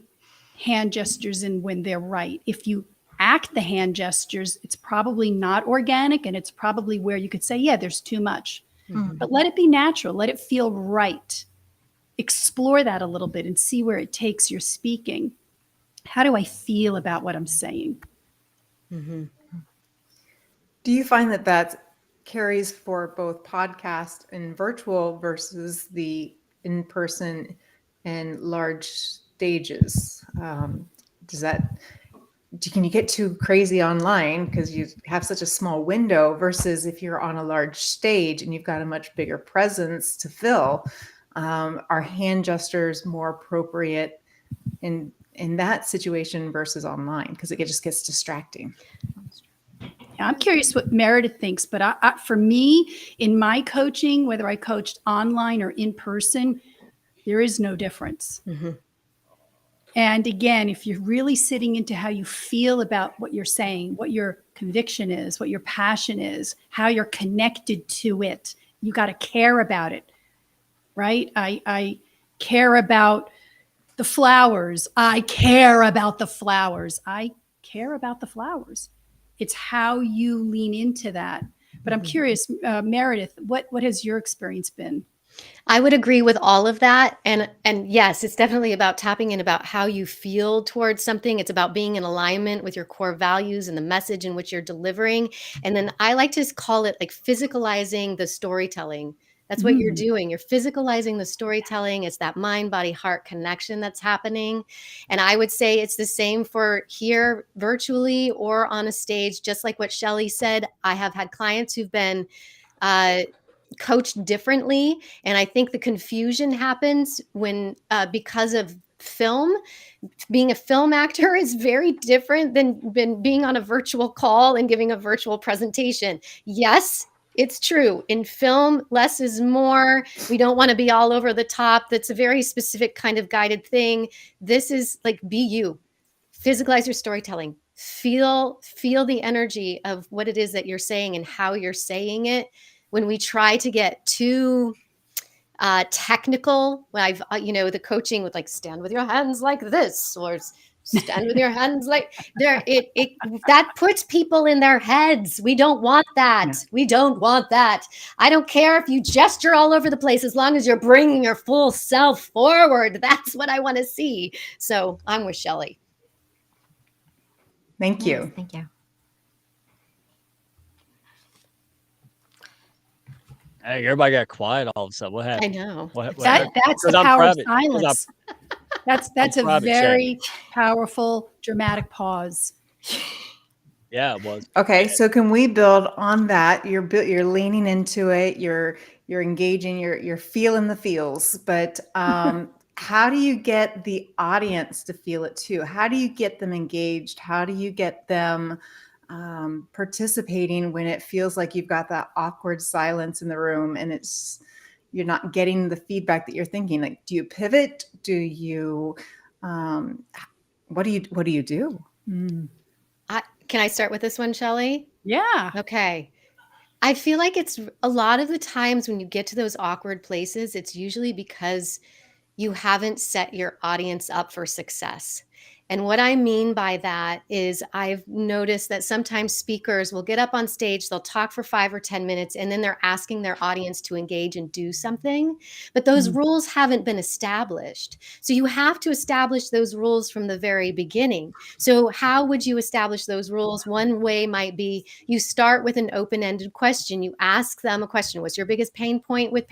hand gestures in when they're right. If you act the hand gestures, it's probably not organic, and it's probably where you could say, yeah, there's too much. But let it be natural. Let it feel right. Explore that a little bit and see where it takes your speaking. How do I feel about what I'm saying? Do you find that carries for both podcast and virtual versus the in-person and large stages? Can you get too crazy online because you have such a small window versus if you're on a large stage and you've got a much bigger presence to fill? Are hand gestures more appropriate in that situation versus online? Because it just gets distracting. I'm curious what Meredith thinks, but for me, in my coaching, whether I coached online or in person, there is no difference. And again, if you're really sitting into how you feel about what you're saying, what your conviction is, what your passion is, how you're connected to it, you got to care about it, right? I care about the flowers. I care about the flowers. I care about the flowers. It's how you lean into that. But I'm curious, Meredith, what has your experience been? I would agree with all of that. And yes, it's definitely about tapping in about how you feel towards something. It's about being in alignment with your core values and the message in which you're delivering. And then I like to call it like physicalizing the storytelling. That's what you're doing. You're physicalizing the storytelling. It's that mind, body, heart connection that's happening. And I would say it's the same for here virtually or on a stage, just like what Shelly said. I have had clients who've been coached differently. And I think the confusion happens when because of film, being a film actor is very different than being on a virtual call and giving a virtual presentation. Yes, it's true. In film, less is more. We don't want to be all over the top. That's a very specific kind of guided thing. This is like, be you. Physicalize your storytelling. Feel the energy of what it is that you're saying and how you're saying it. When we try to get too technical, I've the coaching with like, stand with your hands like this, or stand with your hands like there, it that puts people in their heads. We don't want that. Yeah. We don't want that. I don't care if you gesture all over the place, as long as you're bringing your full self forward. That's what I want to see. So I'm with Shelley. Thank you. Thank you. Hey, everybody got quiet all of a sudden. What I happened? know. What That's the 'cause I'm power of private. 'Cause I'm- silence. That's I'm a private very powerful, dramatic pause. Yeah, it was. Okay, so can we build on that? You're leaning into it. You're engaging. You're feeling the feels. But how do you get the audience to feel it too? How do you get them engaged? How do you get them participating when it feels like you've got that awkward silence in the room and you're not getting the feedback that you're thinking? Like, do you pivot? Do you what do you do? Can I start with this one, Shelley? Yeah. Okay. I feel like it's a lot of the times when you get to those awkward places, it's usually because you haven't set your audience up for success. And what I mean by that is, I've noticed that sometimes speakers will get up on stage, they'll talk for 5 or 10 minutes, and then they're asking their audience to engage and do something. But those rules haven't been established. So you have to establish those rules from the very beginning. So how would you establish those rules? One way might be, you start with an open-ended question. You ask them a question. What's your biggest pain point with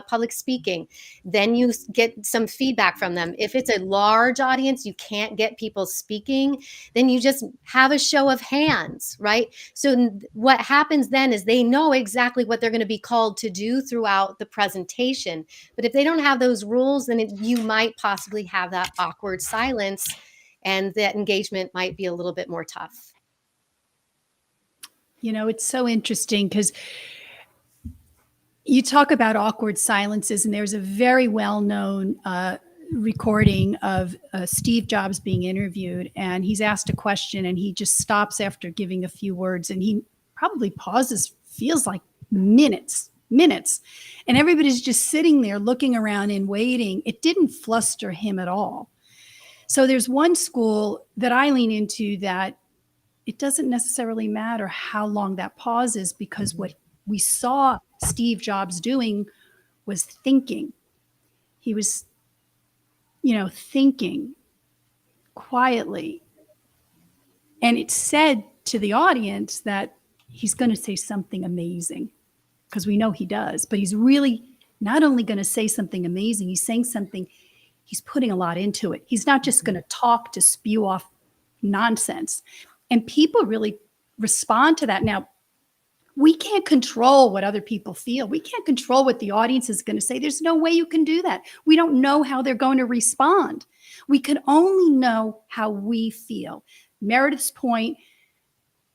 public speaking? Then you get some feedback from them. If it's a large audience, you can't get people speaking, then you just have a show of hands, right? So what happens then is they know exactly what they're going to be called to do throughout the presentation. But if they don't have those rules, then you might possibly have that awkward silence, and that engagement might be a little bit more tough. It's so interesting because you talk about awkward silences, and there's a very well-known recording of Steve Jobs being interviewed, and he's asked a question and he just stops after giving a few words, and he probably pauses, feels like minutes, and everybody's just sitting there looking around and waiting. It didn't fluster him at all. So there's one school that I lean into, that it doesn't necessarily matter how long that pause is, because what we saw Steve Jobs doing was thinking. He was thinking quietly. And it said to the audience that he's going to say something amazing, because we know he does, but he's really not only going to say something amazing, he's saying something, he's putting a lot into it. He's not just going to talk to spew off nonsense. And people really respond to that. Now, we can't control what other people feel. We can't control what the audience is going to say. There's no way you can do that. We don't know how they're going to respond. We can only know how we feel. Meredith's point,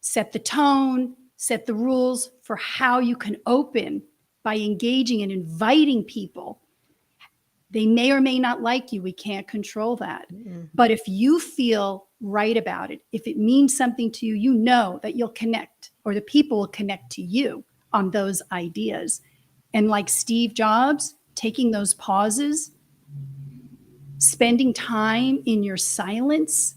set the tone, set the rules for how you can open by engaging and inviting people. They may or may not like you. We can't control that. But if you feel right about it, if it means something to you, you know that you'll connect, or the people will connect to you on those ideas. And like Steve Jobs, taking those pauses, spending time in your silence,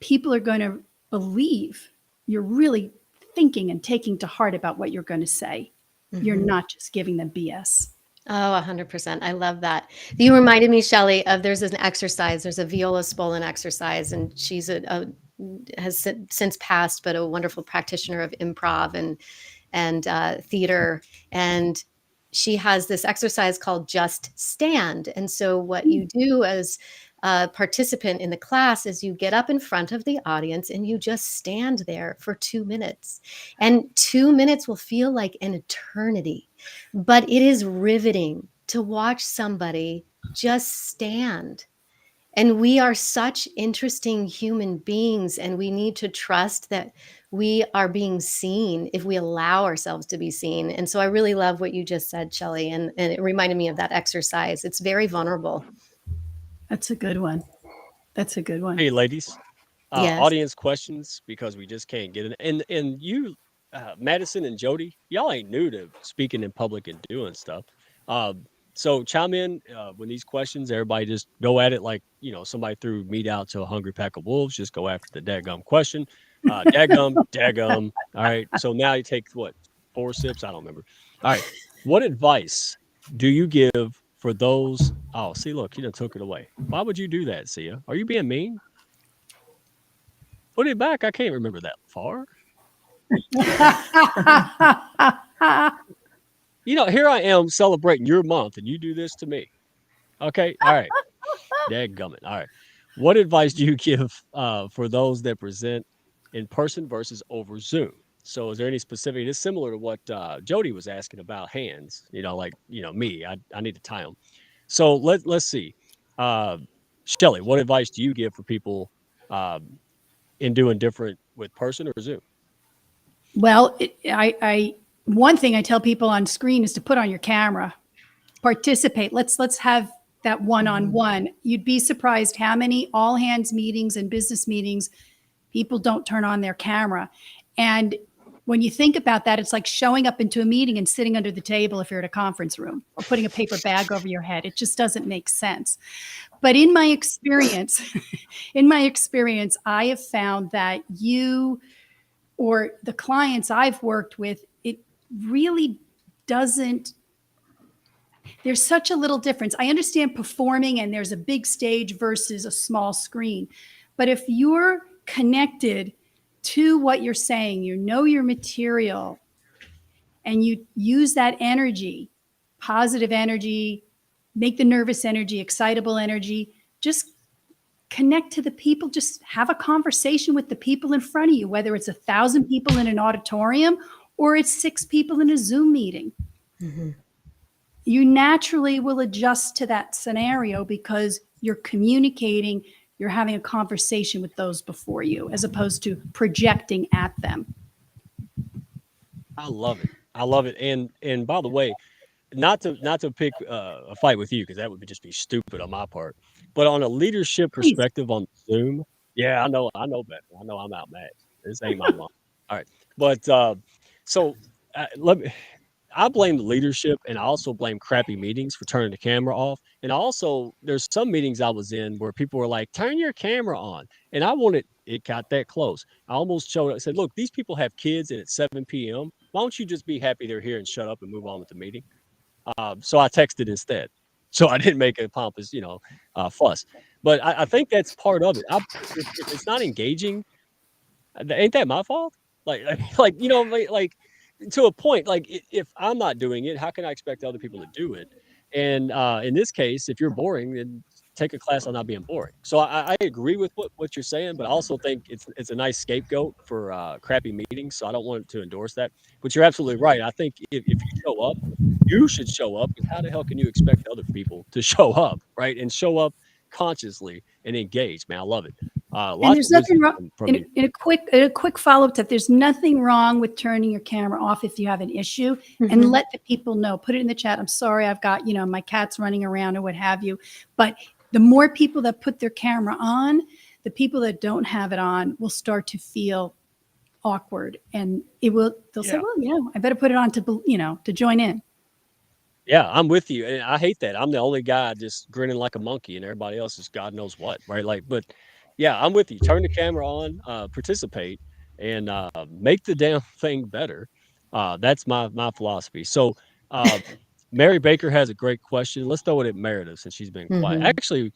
people are going to believe you're really thinking and taking to heart about what you're going to say. You're not just giving them BS. Oh, 100%. I love that. You reminded me, Shelley, of there's an exercise. There's a Viola Spolin exercise, and she's has since passed, but a wonderful practitioner of improv and theater. And she has this exercise called Just Stand. And so what you do as a participant in the class is you get up in front of the audience and you just stand there for 2 minutes. And 2 minutes will feel like an eternity, but it is riveting to watch somebody just stand. And we are such interesting human beings, and we need to trust that we are being seen if we allow ourselves to be seen. And so I really love what you just said, Shelley, and it reminded me of that exercise. It's very vulnerable. That's a good one. That's a good one. Hey, ladies, Yes. audience questions because we just can't get it. And you, Madison and Jody, y'all ain't new to speaking in public and doing stuff. So chime in when these questions. Everybody just go at it like somebody threw meat out to a hungry pack of wolves. Just go after the dadgum question. Dadgum, dadgum. All right. So now you take what 4 sips? I don't remember. All right. What advice do you give for those? Oh, see, look, you done took it away. Why would you do that, Sia? Are you being mean? Put it back. I can't remember that far. Here I am celebrating your month, and you do this to me. Okay, all right. Dadgummit. All right. What advice do you give for those that present in person versus over Zoom? So, is there any specific? It's similar to what Jody was asking about hands. Me. I need to tie them. So let's see. Uh, Shelly, what advice do you give for people in doing different with person or Zoom? Well, one thing I tell people on screen is to put on your camera, participate. Let's have that one-on-one. You'd be surprised how many all hands meetings and business meetings people don't turn on their camera. And when you think about that, it's like showing up into a meeting and sitting under the table if you're at a conference room, or putting a paper bag over your head. It just doesn't make sense. But in my experience, I have found that you or the clients I've worked with, it really doesn't, there's such a little difference. I understand performing and there's a big stage versus a small screen. But if you're connected to what you're saying, you know your material, and you use that energy, positive energy, make the nervous energy, excitable energy, just connect to the people, just have a conversation with the people in front of you, whether it's 1,000 people in an auditorium or it's 6 people in a Zoom meeting. Mm-hmm. You naturally will adjust to that scenario because you're communicating, you're having a conversation with those before you, as opposed to projecting at them. I love it. I love it. And by the way, not to pick a fight with you because that would just be stupid on my part. But on a leadership Please. perspective on Zoom, yeah, I know better. I know I'm outmatched. This ain't my line. All right, but so let me. I blame the leadership, and I also blame crappy meetings for turning the camera off. And also, there's some meetings I was in where people were like, "Turn your camera on," and I wanted it got that close. I almost showed. I said, "Look, these people have kids, and it's 7 p.m. Why don't you just be happy they're here and shut up and move on with the meeting?" So I texted instead. So I didn't make a pompous, fuss. But I think that's part of it. If it's not engaging, ain't that my fault? Like, like to a point. Like, if I'm not doing it, how can I expect other people to do it? And in this case, if you're boring, then take a class on not being boring. So I agree with what you're saying, but I also think it's a nice scapegoat for crappy meetings. So I don't want to endorse that. But you're absolutely right. I think if you show up, you should show up. Because how the hell can you expect other people to show up, right? And show up consciously and engage. Man, I love it. And Lots there's of wisdom nothing wrong from you. in a quick follow-up that there's nothing wrong with turning your camera off if you have an issue, Mm-hmm. and let the people know. Put it in the chat. I'm sorry, I've got, my cat's running around or what have you. But the more people that put their camera on, the people that don't have it on will start to feel awkward, and they'll say, Yeah. well, I better put it on to join in. Yeah, I'm with you, and I hate that. I'm the only guy just grinning like a monkey, and everybody else is God knows what, right? Like, but yeah, I'm with you. Turn the camera on, participate, and make the damn thing better. That's my philosophy. So, uh, Mary Baker has a great question. Let's throw it at Meredith since she's been quiet. Mm-hmm. Actually,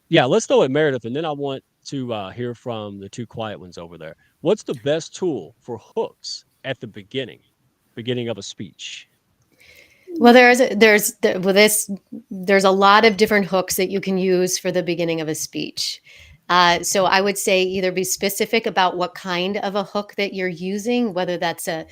yeah, let's throw it at Meredith, and then I want to hear from the two quiet ones over there. What's the best tool for hooks at the beginning of a speech? Well, there's a lot of different hooks that you can use for the beginning of a speech. So I would say either be specific about what kind of a hook that you're using, whether that's a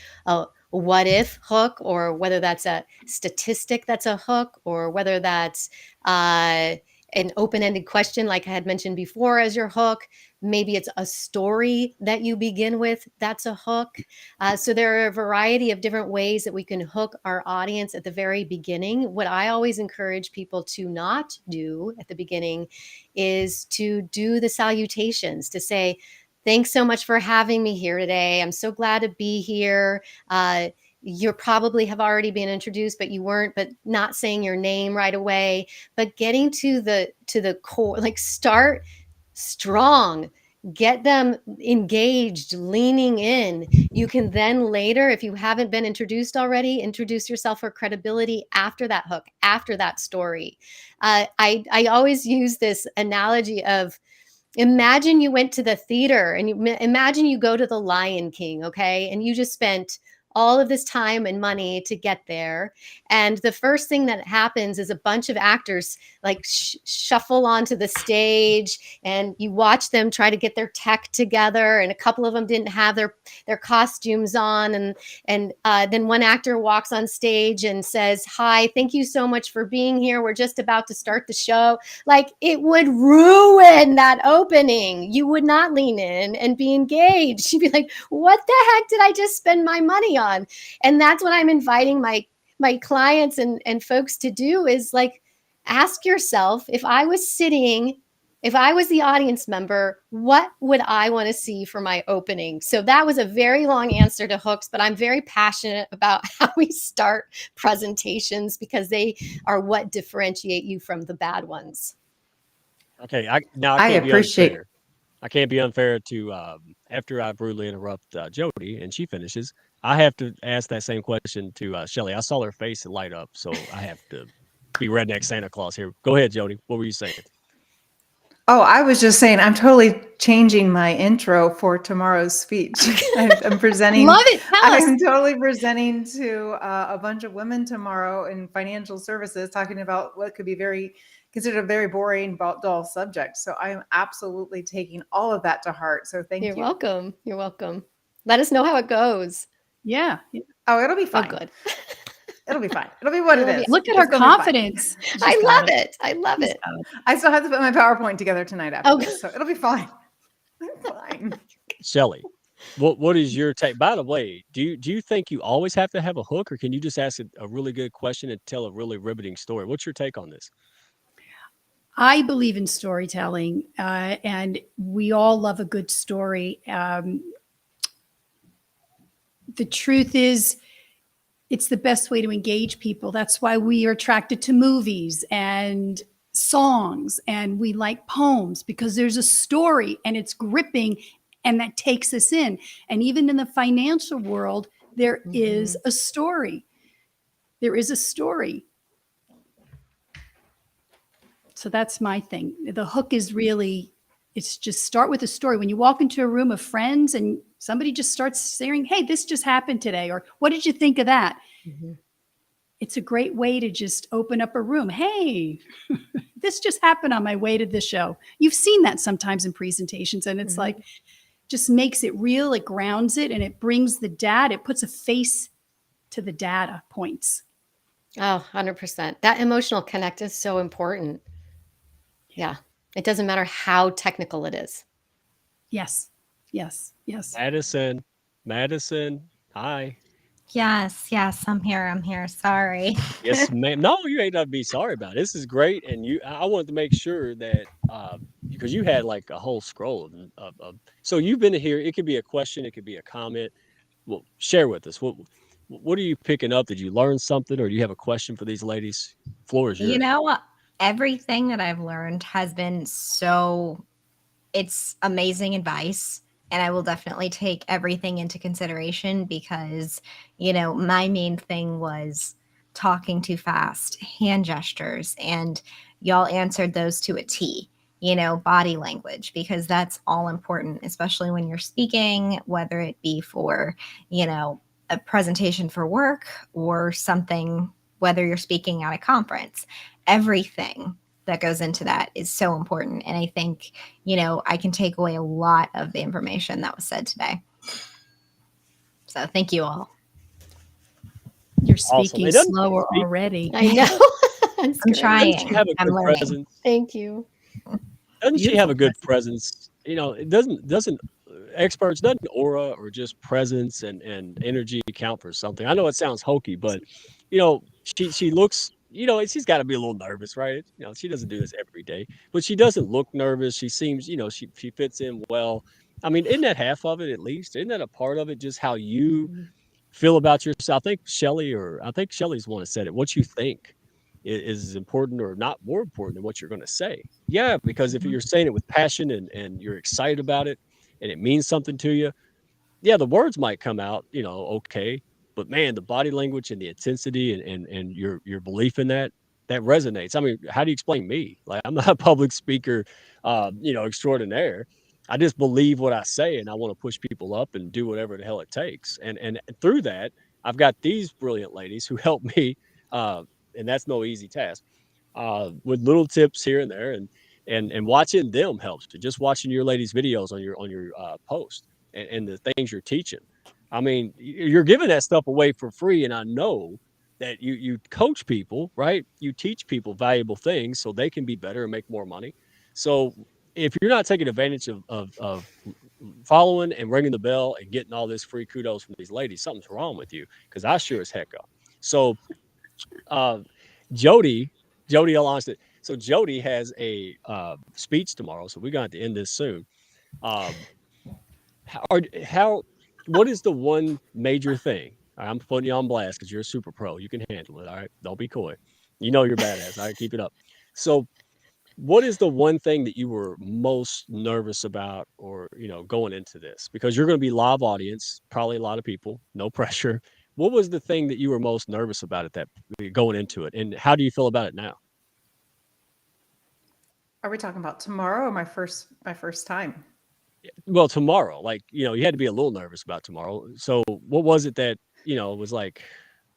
what if hook, or whether that's a statistic that's a hook, or whether that's an open-ended question like I had mentioned before as your hook. Maybe it's a story that you begin with, that's a hook. So there are a variety of different ways that we can hook our audience at the very beginning. What I always encourage people to not do at the beginning is to do the salutations, to say, thanks so much for having me here today. I'm so glad to be here. You probably have already been introduced, but you weren't, but not saying your name right away, but getting to the core, like start strong, get them engaged, leaning in. You can then later, if you haven't been introduced already, introduce yourself for credibility after that hook, after that story. I always use this analogy of, imagine you went to the theater and imagine you go to the Lion King, okay? And you just spent all of this time and money to get there. And the first thing that happens is a bunch of actors like shuffle onto the stage, and you watch them try to get their tech together. And a couple of them didn't have their costumes on. And then one actor walks on stage and says, "Hi, thank you so much for being here. We're just about to start the show." Like, it would ruin that opening. You would not lean in and be engaged. You'd be like, what the heck did I just spend my money on? And that's what I'm inviting my clients and folks to do, is like, ask yourself, if I was the audience member, what would I want to see for my opening? So that was a very long answer to hooks, but I'm very passionate about how we start presentations, because they are what differentiate you from the bad ones. Okay, I can't be appreciate. unfair. I can't be unfair to after I brutally interrupt Jody and she finishes. I have to ask that same question to Shelly. I saw her face light up, so I have to be redneck Santa Claus here. Go ahead, Jody. What were you saying? Oh, I was just saying, I'm totally changing my intro for tomorrow's speech. I'm presenting. Love it. Tell us. I'm totally presenting to a bunch of women tomorrow in financial services, talking about what could be considered a very boring, dull subject. So I am absolutely taking all of that to heart. So thank you. You're welcome. You're welcome. Let us know how it goes. Yeah. Oh, it'll be fine. Oh, good. It'll be fine. It'll be what it is. Look at her confidence. I love it. I love it. I still have to put my PowerPoint together tonight after Oh, this, so it'll be fine. I'm fine. Shelly, what is your take? By the way, do you think you always have to have a hook, or can you just ask a really good question and tell a really riveting story? What's your take on this? I believe in storytelling, and we all love a good story. The truth is, it's the best way to engage people. That's why we are attracted to movies and songs, and we like poems, because there's a story and it's gripping, and that takes us in. And even in the financial world, there is a story. There is a story. So that's my thing. The hook is really, it's just start with a story. When you walk into a room of friends and somebody just starts saying, "Hey, this just happened today," or "What did you think of that?" It's a great way to just open up a room. "Hey, this just happened on my way to the show." You've seen that sometimes in presentations, and it's like, just makes it real. It grounds it, and it brings the data. It puts a face to the data points. Oh, 100%. That emotional connect is so important. Yeah. It doesn't matter how technical it is. Yes. Yes. Yes. Madison, hi. Yes, I'm here. Sorry. Yes, ma'am. No, you ain't nothing to be sorry about. This is great, and I wanted to make sure that because you had like a whole scroll of so you've been here. It could be a question, it could be a comment. Well, share with us. What are you picking up? Did you learn something, or do you have a question for these ladies? Floor is yours. You know what? Everything that I've learned has been it's amazing advice. And I will definitely take everything into consideration, because, my main thing was talking too fast, hand gestures, and y'all answered those to a T, body language, because that's all important, especially when you're speaking, whether it be for, a presentation for work or something, whether you're speaking at a conference. Everything that goes into that is so important. And I think, I can take away a lot of the information that was said today. So thank you all. You're Awesome. speaking It doesn't slower speak. already. I know. That's I'm great. trying. Doesn't she have a I'm good learning. presence? Thank you. Doesn't she have Beautiful a good presence. presence? You know, it doesn't experts doesn't aura or just presence and energy account for something. I know it sounds hokey, but you know, she looks, you know, she's got to be a little nervous, right? You know, she doesn't do this every day, but she doesn't look nervous. She seems, you know, she fits in well. I mean, isn't that half of it at least? Isn't that a part of it? Just how you Mhm. feel about yourself. I think Shelley's the one that said it. What you think is important or not more important than what you're going to say. Yeah, because if Mhm. you're saying it with passion and you're excited about it and it means something to you, yeah, the words might come out, you know, okay, but man, the body language and the intensity and your belief in that that resonates. I mean, how do you explain me? Like I'm not a public speaker, you know, extraordinaire. I just believe what I say, and I want to push people up and do whatever the hell it takes. And through that, I've got these brilliant ladies who help me, uh, and that's no easy task, with little tips here and there, and watching them helps. Just watching your ladies' videos on your post and the things you're teaching. I mean, you're giving that stuff away for free, and I know that you coach people, right? You teach people valuable things so they can be better and make more money. So if you're not taking advantage of following and ringing the bell and getting all this free kudos from these ladies, something's wrong with you because I sure as heck am. So uh, Jody, Jody launched it. So Jody has a speech tomorrow, so we're going to have to end this soon. Um, how what is the one major thing? I'm putting you on blast because you're a super pro. You can handle it. All right. Don't be coy. You know you're badass. All right, keep it up. So what is the one thing that you were most nervous about or you know going into this? Because you're going to be live audience, probably a lot of people, no pressure. What was the thing that you were most nervous about at that going into it? And how do you feel about it now? Are we talking about tomorrow or my first time? Well, tomorrow, like, you know, you had to be a little nervous about tomorrow. So what was it that, you know, was like,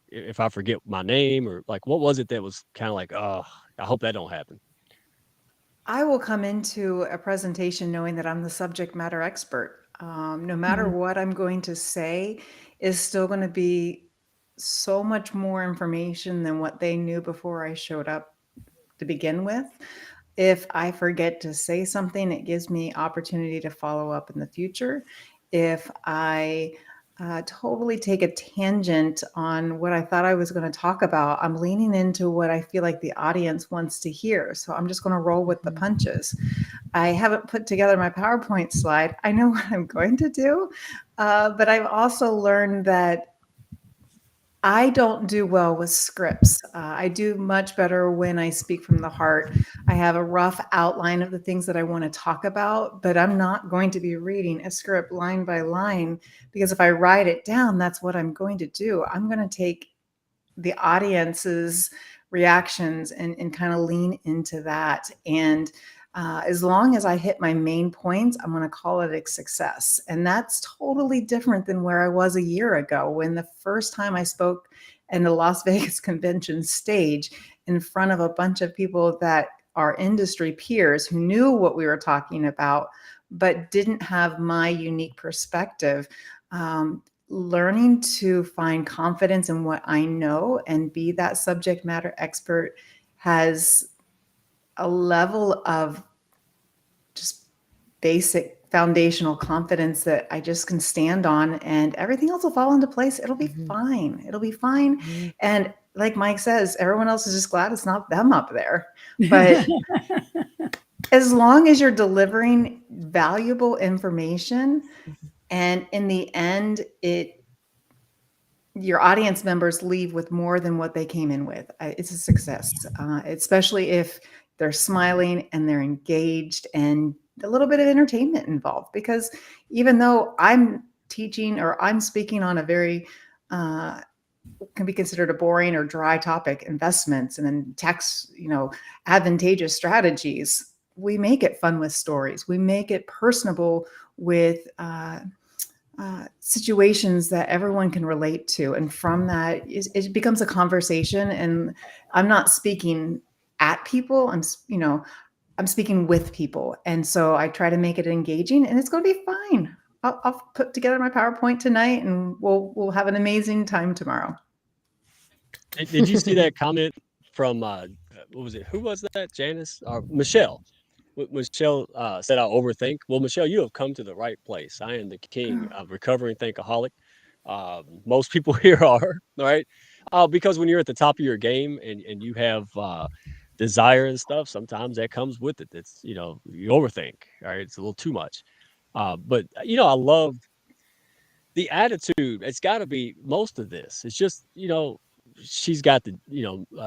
if I forget my name or like, what was it that was kind of like, oh, I hope that don't happen. I will come into a presentation knowing that I'm the subject matter expert. No matter Mhm. what I'm going to say is still going to be so much more information than what they knew before I showed up to begin with. If I forget to say something, it gives me opportunity to follow up in the future. If I totally take a tangent on what I thought I was going to talk about, I'm leaning into what I feel like the audience wants to hear. So I'm just going to roll with the Mhm. punches. I haven't put together my PowerPoint slide. I know what I'm going to do, but I've also learned that I don't do well with scripts. I do much better when I speak from the heart. I have a rough outline of the things that I want to talk about, but I'm not going to be reading a script line by line because if I write it down, that's what I'm going to do. I'm going to take the audience's reactions and kind of lean into that. And as long as I hit my main points, I'm going to call it a success. And that's totally different than where I was a year ago when the first time I spoke in the Las Vegas convention stage in front of a bunch of people that are industry peers who knew what we were talking about, but didn't have my unique perspective. Learning to find confidence in what I know and be that subject matter expert has a level of just basic foundational confidence that I just can stand on and everything else will fall into place. It'll be Mhm. fine. It'll be fine. Mhm. And like Mike says, everyone else is just glad it's not them up there. But as long as you're delivering valuable information and in the end, your audience members leave with more than what they came in with. It's a success, especially if they're smiling and they're engaged and a little bit of entertainment involved. Because even though I'm teaching or I'm speaking on a very uh, can be considered a boring or dry topic, investments and then tax, advantageous strategies, we make it fun with stories. We make it personable with situations that everyone can relate to. And from that, it becomes a conversation. And I'm not speaking at people. I'm speaking with people. And so I try to make it engaging and it's going to be fine. I'll put together my PowerPoint tonight and we'll have an amazing time tomorrow. Did you see that comment from what was it? Who was that? Janice or Michelle? Michelle said, "I overthink." Well, Michelle, you have come to the right place. I am the king of recovering thinkaholic. Most people here are right, because when you're at the top of your game and you have desire and stuff, sometimes that comes with it. It's you overthink. All right, it's a little too much. But I love the attitude. It's got to be most of this. It's just she's got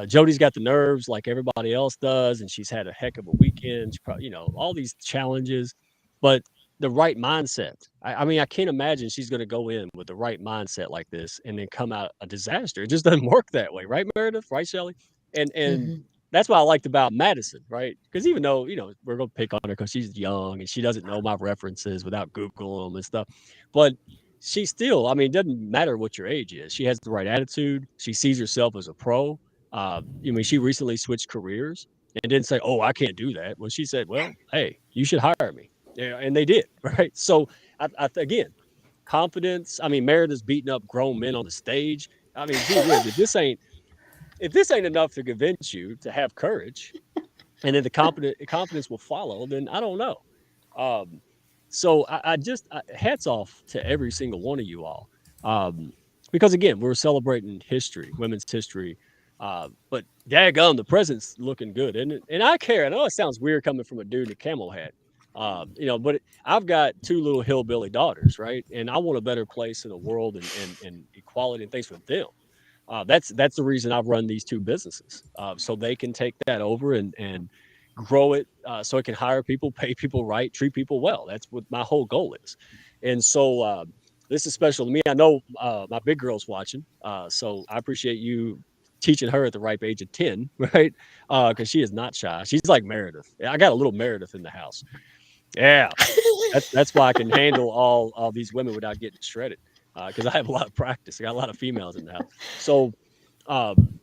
Jody's got the nerves like everybody else does, and she's had a heck of a weekend. She probably, all these challenges, but the right mindset. I mean, I can't imagine she's going to go in with the right mindset like this and then come out a disaster. It just doesn't work that way, right, Meredith? Right, Shelley? And Mhm. that's what I liked about Madison, right? Because even though we're gonna pick on her because she's young and she doesn't know my references without Googling them and stuff, but she still, I mean, it doesn't matter what your age is. She has the right attitude. She sees herself as a pro. I mean, she recently switched careers and didn't say, "Oh, I can't do that." Well, she said, "Well, hey, you should hire me." Yeah, and they did, right? So, again, confidence. I mean, Meredith's beating up grown men on the stage. I mean, gee whiz, if this ain't enough to convince you to have courage, and then the confidence will follow, then I don't know. Um, so hats off to every single one of you all, um, because again, we're celebrating history, women's history. But daggum, the present's looking good, isn't it? And I care. I know it sounds weird coming from a dude in a camel hat, but I've got two little hillbilly daughters, right? And I want a better place in the world and equality and things for them. That's the reason I've run these two businesses, so they can take that over and grow it, so it can hire people, pay people right, treat people well. That's what my whole goal is. And so this is special to me. I know my big girl's watching, so I appreciate you teaching her at the ripe age of 10, right? Because she is not shy. She's like Meredith. I got a little Meredith in the house. Yeah, that's why I can handle all these women without getting shredded. Because I have a lot of practice. I got a lot of females in the house. So, um,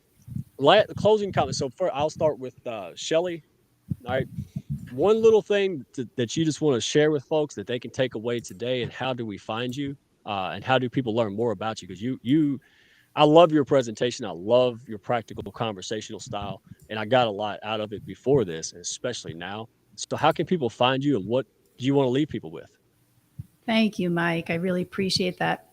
closing comments. So, I'll start with Shelly. All right, one little thing that you just want to share with folks that they can take away today, and how do we find you, and how do people learn more about you? Because I love your presentation. I love your practical conversational style, and I got a lot out of it before this, and especially now. So, how can people find you, and what do you want to leave people with? Thank you, Mike. I really appreciate that.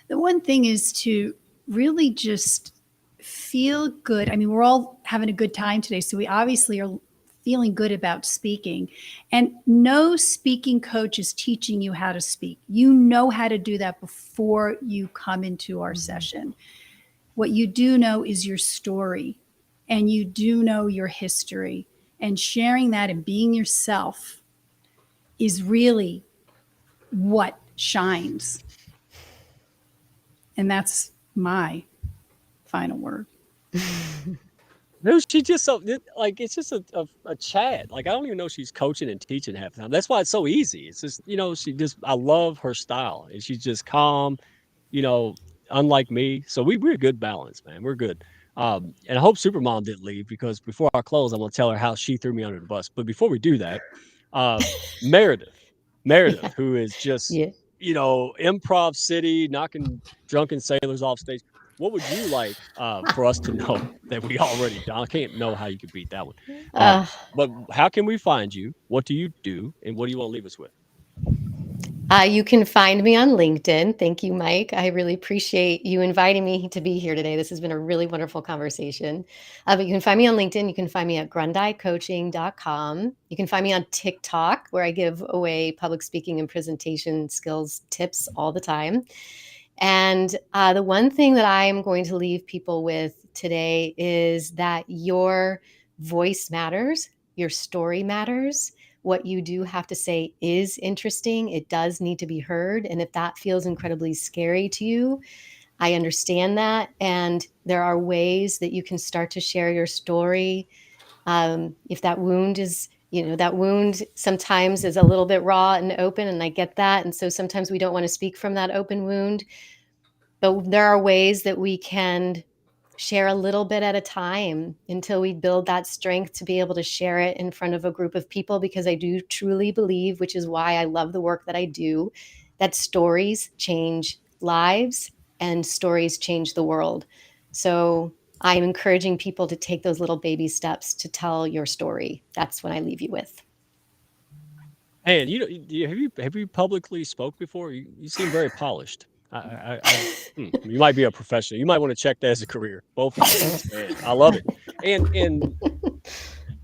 The one thing is to really just feel good. I mean, we're all having a good time today, so we obviously are feeling good about speaking. And no speaking coach is teaching you how to speak. You know how to do that before you come into our session. What you do know is your story, and you do know your history. And sharing that and being yourself is really what shines. And that's my final word. No, she just like it's just a chat. Like I don't even know she's coaching and teaching half the time. That's why it's so easy. It's just I love her style, and she's just calm, you know, unlike me. So we're a good balance, man. We're good. And I hope Supermom didn't leave because before I close, I'm gonna tell her how she threw me under the bus. But before we do that, uh, Meredith, Yeah. who is just Yeah. improv city, knocking drunken sailors off stage. What would you like for us to know that we already done? I can't know how you could beat that one. Uh, Uh, but how can we find you? What do you do? And what do you want to leave us with? You can find me on LinkedIn. Thank you, Mike. I really appreciate you inviting me to be here today. This has been a really wonderful conversation. But you can find me on LinkedIn. You can find me at grundeicoaching.com. You can find me on TikTok, where I give away public speaking and presentation skills tips all the time. And the one thing that I am going to leave people with today is that your voice matters, your story matters. What you do have to say is interesting. It does need to be heard. And if that feels incredibly scary to you, I understand that. And there are ways that you can start to share your story. If that wound is, that wound sometimes is a little bit raw and open, and I get that. And so sometimes we don't want to speak from that open wound. But there are ways that we can share a little bit at a time until we build that strength to be able to share it in front of a group of people, because I do truly believe, which is why I love the work that I do, that stories change lives and stories change the world. So I'm encouraging people to take those little baby steps to tell your story. That's what I leave you with. And have you publicly spoke before? You seem very polished. You might be a professional. You might want to check that as a career. Both of you ladies, man, I love it. And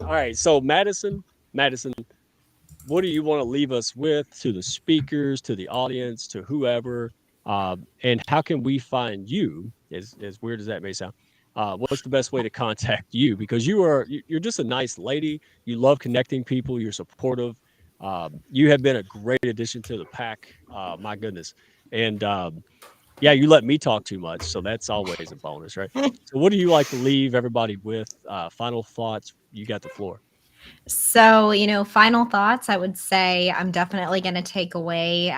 all right, so Madison, what do you want to leave us with to the speakers, to the audience, to whoever? And how can we find you? As weird as that may sound, what's the best way to contact you? Because you're just a nice lady. You love connecting people. You're supportive. You have been a great addition to the pack. My goodness, and yeah, you let me talk too much, so that's always a bonus, right? So, what do you like to leave everybody with? Final thoughts. You got the floor. So, final thoughts, I would say I'm definitely going to take away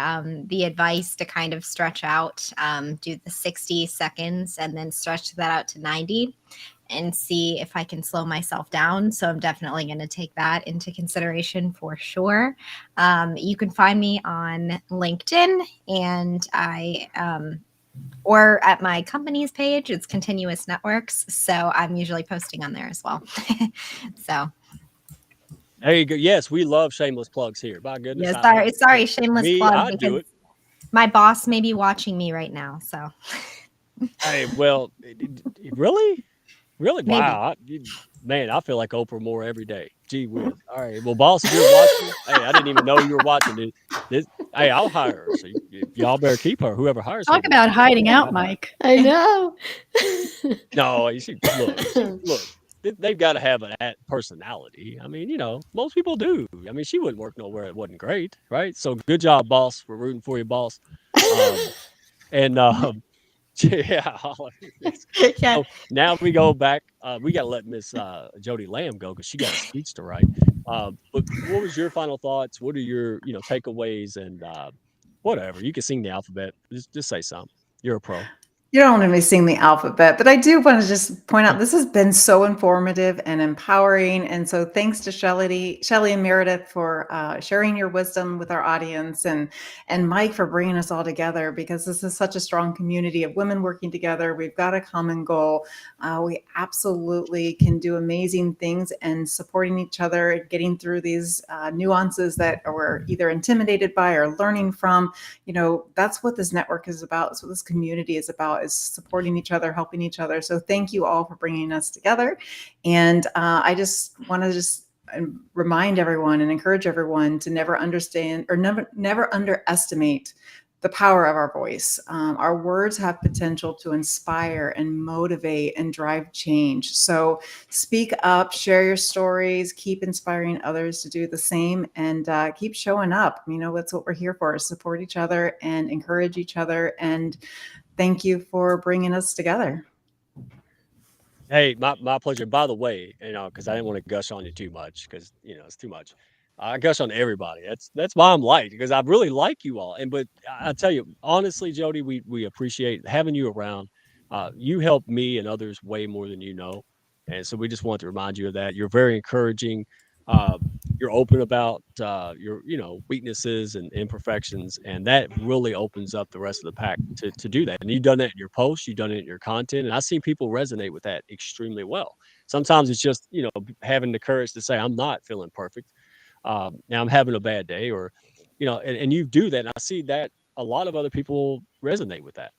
the advice to kind of stretch out, do the 60 seconds and then stretch that out to 90 and see if I can slow myself down. So I'm definitely going to take that into consideration for sure. You can find me on LinkedIn, and or at my company's page. It's Continuous Networks. So I'm usually posting on there as well. So. There you go. Yes, we love shameless plugs here. My goodness. Yeah, sorry, shameless Me, plug I do because it. my boss may be watching me right now. So Hey, well, really? Really? maybe. Wow. Man, I feel like Oprah more every day. Gee whiz. All right. Well, boss, if you're watching, hey, I didn't even know you were watching it. Hey, I'll hire her. So y'all better keep her. Whoever hires her. Talk about hiding out, Mike. I know. No, look. They've got to have that personality. I mean, most people do. I mean, she wouldn't work nowhere it wasn't great, right? So good job, boss. We're rooting for you, boss. Um, and yeah, Yeah. so now we go back. We got to let Miss Jody Lamb go because she got a speech to write. But what was your final thoughts? What are your takeaways and whatever? You can sing the alphabet. Just say something. You're a pro. You don't want me to sing the alphabet, but I do want to just point out this has been so informative and empowering. And so thanks to Shelley and Meredith for sharing your wisdom with our audience, and Mike for bringing us all together, because this is such a strong community of women working together. We've got a common goal. We absolutely can do amazing things, and supporting each other, getting through these nuances that we're either intimidated by or learning from. That's what this network is about. That's what this community is about, is supporting each other, helping each other. So thank you all for bringing us together. And I just want to remind everyone and encourage everyone to never underestimate the power of our voice. Our words have potential to inspire and motivate and drive change. So speak up, share your stories, keep inspiring others to do the same, and keep showing up. That's what we're here for, is support each other and encourage each other. And thank you for bringing us together. Hey, my pleasure. By the way, because I didn't want to gush on you too much, because it's too much. I gush on everybody. That's why I'm liked, because I really like you all. But I tell you honestly, Jody, we appreciate having you around. You help me and others way more than you know, and so we just want to remind you of that. You're very encouraging. Uh, you're open about your weaknesses and imperfections, and that really opens up the rest of the pack to do that. And you've done that in your posts, you've done it in your content, and I've seen people resonate with that extremely well. Sometimes it's just having the courage to say, I'm not feeling perfect. Now I'm having a bad day, or and you do that, and I see that a lot of other people resonate with that.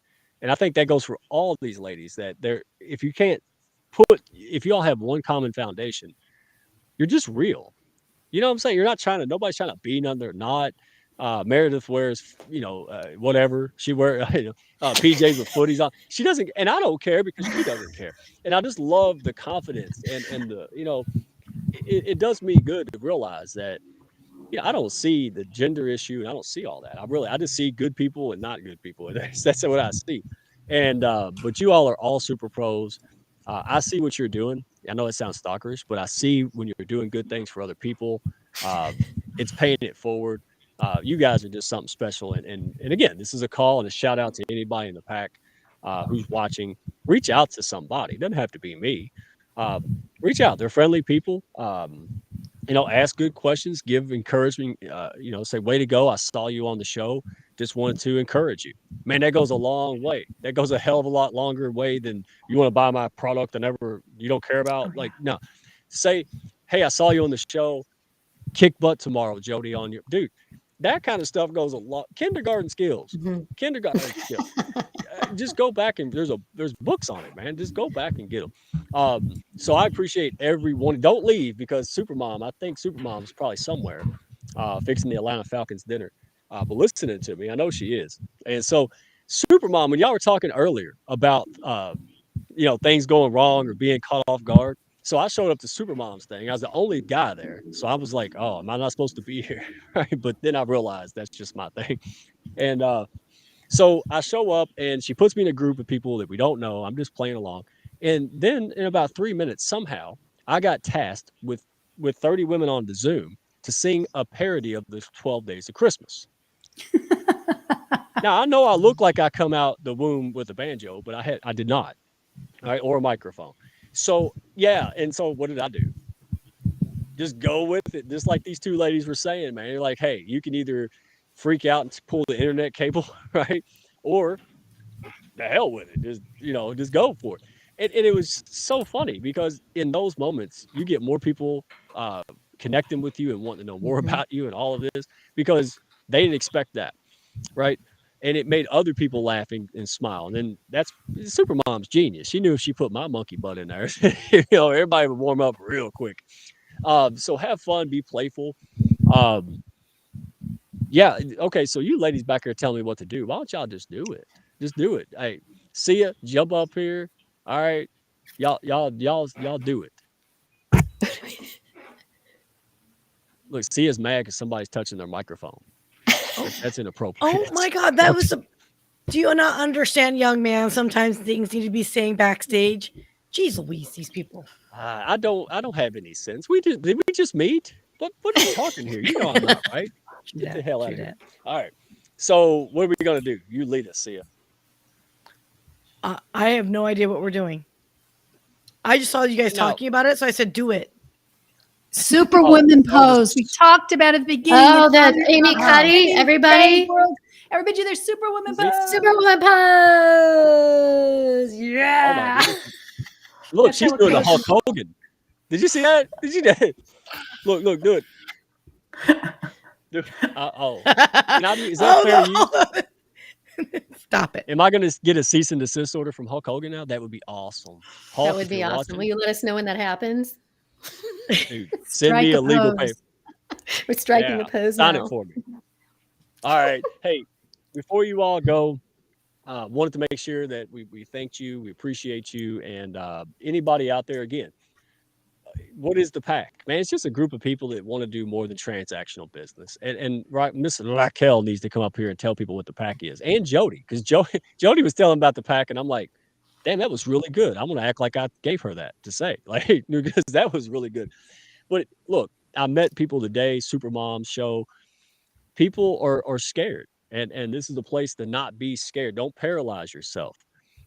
And I think that goes for all these ladies, that if you can't if you all have one common foundation, you're just real. You know what I'm saying? Nobody's trying to be none, they're not. Meredith wears, whatever she wears, PJs with footies on. She doesn't, and I don't care, because she doesn't care. And I just love the confidence, and the, it does me good to realize that, I don't see the gender issue, and I don't see all that. I just see good people and not good people. And that's what I see. And but you all are all super pros. I see what you're doing. I know it sounds stalkerish, but I see when you're doing good things for other people. Uh, it's paying it forward. You guys are just something special. And again, this is a call and a shout out to anybody in the pack who's watching. Reach out to somebody. It doesn't have to be me. Uh, Reach out. They're friendly people. Ask good questions, give encouragement, say, way to go. I saw you on the show. just wanted to encourage you. Man, that goes a long way. That goes a hell of a lot longer way than you want to buy my product and ever you don't care about. Like, no. Say, hey, I saw you on the show. Kick butt tomorrow, Jody, on your dude. That kind of stuff goes a lot. Kindergarten skills. Kindergarten skills. Just go back and there's books on it, man. Just go back and get them. So I appreciate everyone. Don't leave because Supermom. I think Supermom's probably somewhere, fixing the Atlanta Falcons dinner, but listening to me. I know she is. And so, Supermom, when y'all were talking earlier about things going wrong or being caught off guard. So I showed up to Supermom's thing. I was the only guy there. So I was like, oh, am I not supposed to be here? Right. But then I realized that's just my thing. And so I show up and she puts me in a group of people that we don't know. I'm just playing along. And then in about 3 minutes, somehow I got tasked with 30 women on the Zoom to sing a parody of the 12 Days of Christmas. Now I know I look like I come out the womb with a banjo, but I did not. Right, or a microphone. So yeah, and so what did I do? Just go with it, just like these two ladies were saying, man. You're like, hey, you can either freak out and pull the internet cable, right, or the hell with it. Just go for it. And it was so funny because in those moments you get more people connecting with you and wanting to know more about you and all of this because they didn't expect that, right? And it made other people laughing and smile. And then that's Supermom's genius. She knew if she put my monkey butt in there, everybody would warm up real quick. So have fun, be playful. Yeah. Okay. So you ladies back here telling me what to do. Why don't y'all just do it? Just do it. Hey, see ya. Jump up here. All right. Y'all do it. Look, Sia's mad because somebody's touching their microphone. That's inappropriate. Oh my God, that was do you not understand, young man? Sometimes things need to be saying backstage. Jeez Louise, these people. I don't have any sense. Did we just meet? What are you talking here? You know I'm not, right? Get the hell out of here. All right. So what are we gonna do? You lead us, Sia. I have no idea what we're doing. I just saw you guys talking about it, so I said do it. Superwoman pose. We talked about at the beginning. Oh, that's Amy Cuddy. Everybody do their Superwoman pose. Superwoman pose. Yeah. Oh, look, she's doing the Hulk Hogan. Did you see that? Did you that? Look, do it. Is that fair to you? Stop it. Am I going to get a cease and desist order from Hulk Hogan now? That would be awesome. Hulk, that would be awesome. Watching, will you let us know when that happens? Dude, send me a legal paper. We're striking the pose now. Sign it for me. All right. Hey, before you all go, wanted to make sure that we thanked you, we appreciate you, and anybody out there, again, what is the pack? Man, it's just a group of people that want to do more than transactional business. And right, Miss Raquel needs to come up here and tell people what the pack is. And Jody, because Jody was telling about the pack, and I'm like, damn, that was really good. I'm going to act like I gave her that to say, like, because that was really good. But look, I met people today, Supermom show. People are scared. And this is a place to not be scared. Don't paralyze yourself.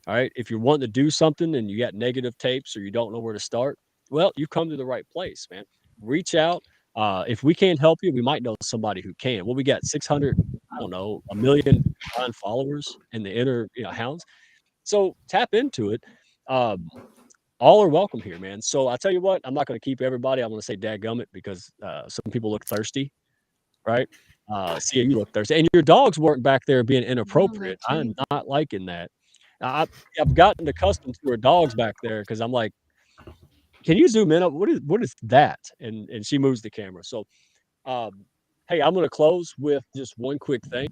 All right. If you're wanting to do something and you got negative tapes or you don't know where to start, well, you've come to the right place, man. Reach out. If we can't help you, we might know somebody who can. Well, we got 600, I don't know, 1 million followers in the inner hounds. So tap into it. All are welcome here, man. So I tell you what, I'm not going to keep everybody. I'm going to say dadgummit because some people look thirsty, right? See, you look thirsty. And your dogs weren't back there being inappropriate. I'm not liking that. I've gotten accustomed to her dogs back there because I'm like, can you zoom in? What is that? And she moves the camera. So, hey, I'm going to close with just one quick thing.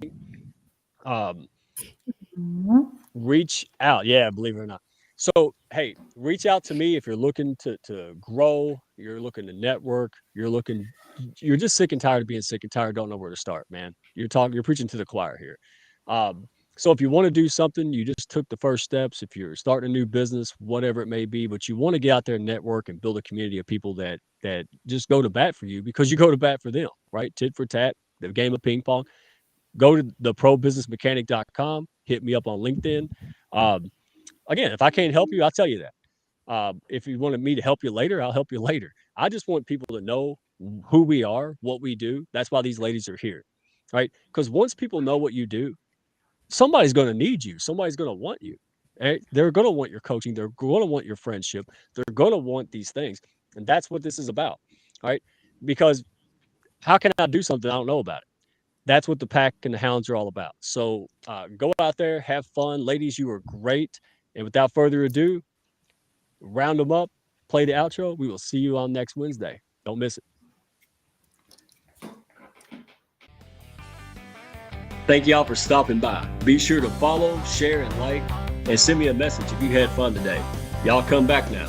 Reach out. Yeah, believe it or not. So, hey, reach out to me if you're looking to grow, you're looking to network, you're just sick and tired of being sick and tired, don't know where to start, man. You're preaching to the choir here. So if you want to do something, you just took the first steps. If you're starting a new business, whatever it may be, but you want to get out there and network and build a community of people that just go to bat for you because you go to bat for them, right? Tit for tat, the game of ping pong. Go to theprobusinessmechanic.com, hit me up on LinkedIn. Again, if I can't help you, I'll tell you that. If you wanted me to help you later, I'll help you later. I just want people to know who we are, what we do. That's why these ladies are here. right? Because once people know what you do, somebody's going to need you. Somebody's going to want you. Right? They're going to want your coaching. They're going to want your friendship. They're going to want these things. And that's what this is about, right? Because how can I do something I don't know about it? That's what the pack and the hounds are all about. So go out there, have fun. Ladies, you are great. And without further ado, round them up, play the outro. We will see you on next Wednesday. Don't miss it. Thank y'all for stopping by. Be sure to follow, share, and like, and send me a message if you had fun today. Y'all come back now.